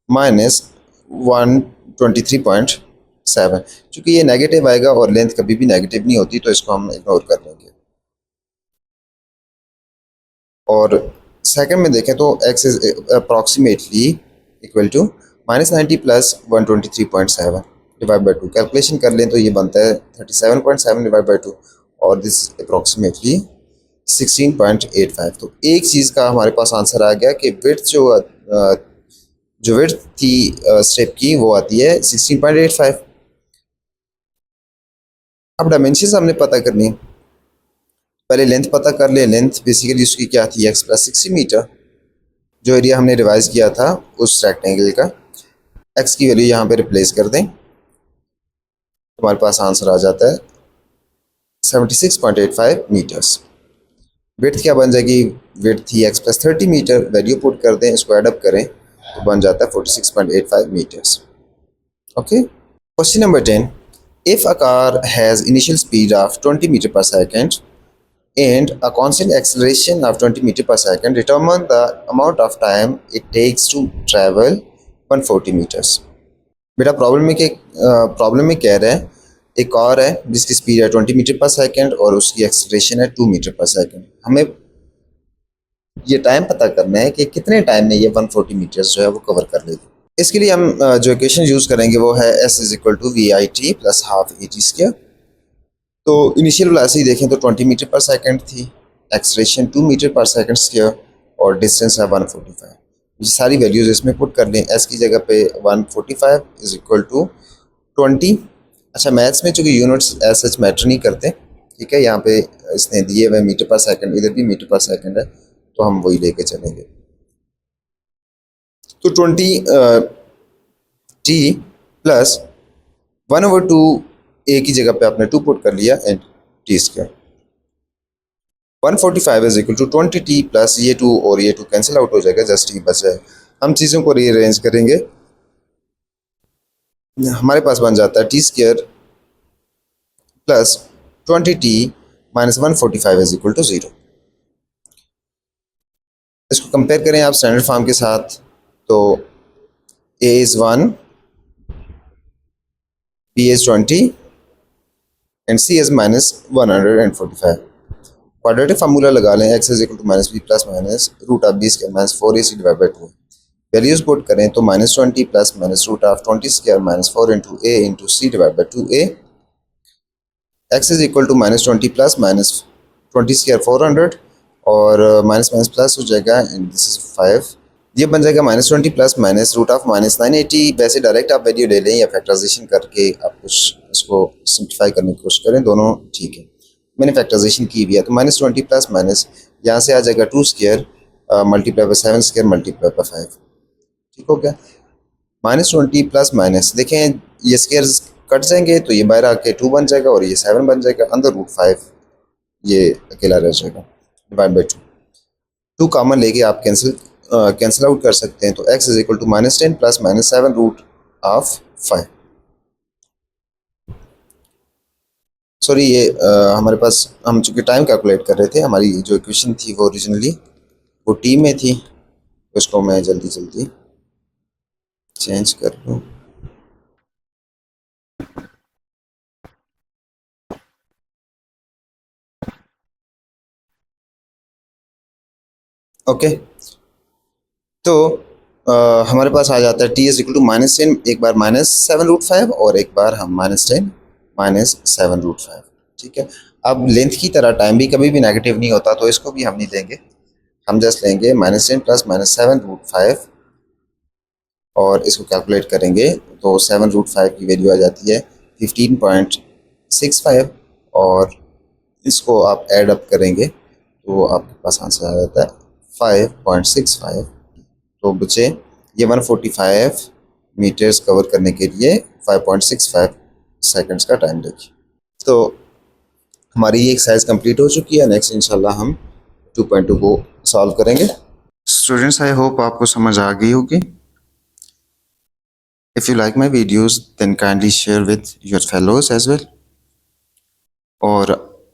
माइनस 123.7। चूँकि ये नेगेटिव आएगा और लेंथ कभी भी नेगेटिव नहीं होती, तो इसको हम इग्नोर कर लेंगे। और सेकंड में देखें तो x is approximately equal to minus 90 plus 123.7 divide by 2। Calculation कर लें तो ये बनता है 37.7 डिवाइड बाई 2, और दिस अप्रॉक्सीमेटली 16.85। तो एक चीज़ का हमारे पास आंसर आ गया कि विड्थ जो विड्थ थी स्टेप की वो आती है 16.85। अब डायमेंशंस हमने पता करनी है, पहले लेंथ पता कर ले। लेंथ बेसिकली उसकी क्या थी, x प्लस 60 मीटर, जो एरिया हमने रिवाइज किया था उस रेक्टेंगल का। x की वैल्यू यहाँ पे रिप्लेस कर दें, हमारे पास आंसर आ जाता है 76.85 मीटर्स। विड्थ क्या बन जाएगी, विड्थ थी x plus 30 metre, value put कर दें, इसको एडअप करें तो बन जाता है 46.85 metres. Okay, question number 10, if a car has initial speed of 20 metre per second and a constant acceleration of 20 meter per second, determine the amount of time it takes to travel 140 meters। बेटा problem में कह रहा है एक car है जिसकी speed है 20 metre per second और उसकी एक्सेलरेशन है 2 मीटर पर सेकेंड। हमें ये टाइम पता करना है कि कितने टाइम में ये 140 मीटर्स जो है वो कवर कर लेगी। इसके लिए हम जो इक्वेशन यूज़ करेंगे वो है s is equal to v i t plus half a t square. तो इनिशियल वेलोसिटी देखें तो 20 मीटर पर सेकंड थी, acceleration 2 metre per second square और डिस्टेंस है 145। ये सारी वैल्यूज इसमें पुट कर लें। एस की जगह पे 145 इज इक्वल टू 20। अच्छा, मैथ्स में चूँकि यूनिट्स एज सच मैटर नहीं करते, ठीक है, यहाँ पे इसने दिए हुए मीटर पर सेकंड, इधर भी मीटर पर सेकंड है, तो हम वही लेके चलेंगे। तो 20 टी प्लस 1/2 ए की जगह पे आपने 2 पुट कर लिया and t square. 145 is equal to 20t plus ये 2 और ये 2 कैंसिल आउट हो जाएगा, जस्ट ये बच जाए। हम चीज़ों को रीअरेंज करेंगे, हमारे पास बन जाता है t square plus 20t minus 145 is equal to 0। इसको कंपेयर करें आप स्टैंडर्ड फॉर्म के साथ, तो a is 1, b is 20 and c is minus 145। Quadratic formula लगा लें, x is equal to minus b plus minus root of b square minus 4ac divide by 2। Values put करें तो minus 20 plus minus root of 20 square minus 4 into a into c divide by 2a। x is equal to minus 20 plus minus 20 square 400 और minus minus plus हो जाएगा and this is 5। ये बन जाएगा minus 20 plus minus root of minus 980। वैसे direct आप value ले लें या फैक्टराइजेशन करके आप कुछ इसको सिंप्लीफाई करने की कोशिश करें, दोनों ठीक है। मैंने फैक्टराइजेशन की भी है, तो माइनस 20 प्लस माइनस यहाँ से आ जाएगा 2 square multiply by 7 square multiply by 5, ठीक हो गया। माइनस 20 प्लस माइनस देखें ये स्क्वायर कट जाएंगे तो ये बाहर आके 2 बन जाएगा और ये 7 बन जाएगा, अंदर रूट 5 ये अकेला रह जाएगा डिवाइड बाई 2। 2 कॉमन लेके आप कैंसिल आउट कर सकते हैं, तो x is equal to minus 10 plus minus 7 root of 5। Sorry, ये हमारे पास हम चूँकि टाइम कैलकुलेट कर रहे थे, हमारी जो इक्वेशन थी वो ओरिजिनली वो टी में थी, उसको मैं जल्दी जल्दी चेंज कर लूँ। ओके, तो हमारे पास आ जाता है t is equal to minus 10, एक बार माइनस 7 रूट 5 और एक बार हम माइनस 10 माइनस 7 रूट 5, ठीक है। अब लेंथ की तरह टाइम भी कभी भी नेगेटिव नहीं होता, तो इसको भी हम नहीं लेंगे, हम जस्ट लेंगे माइनस 10 प्लस माइनस 7 रूट 5 और इसको कैलकुलेट करेंगे तो 7 रूट 5 की वैल्यू आ जाती है 15.65 और इसको आप ऐड अप करेंगे तो आपके पास आंसर आ जाता है 5.65। तो बच्चे ये 145 मीटर्स कवर करने के लिए 5.65 सेकंड्स का टाइम देखिए। तो हमारी ये एक्सरसाइज कंप्लीट हो चुकी है। नेक्स्ट इंशाल्लाह हम 2.2 को सॉल्व करेंगे। स्टूडेंट्स, आई होप आपको समझ आ गई होगी। If you like my videos then kindly share with your fellows as well. और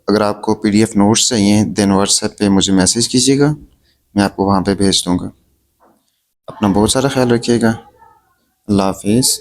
अगर आपको PDF नोट्स चाहिए देन व्हाट्सएप पे मुझे मैसेज कीजिएगा, मैं आपको वहाँ पे भेज दूँगा। अपना बहुत सारा ख्याल रखिएगा। अल्लाह हाफिज़।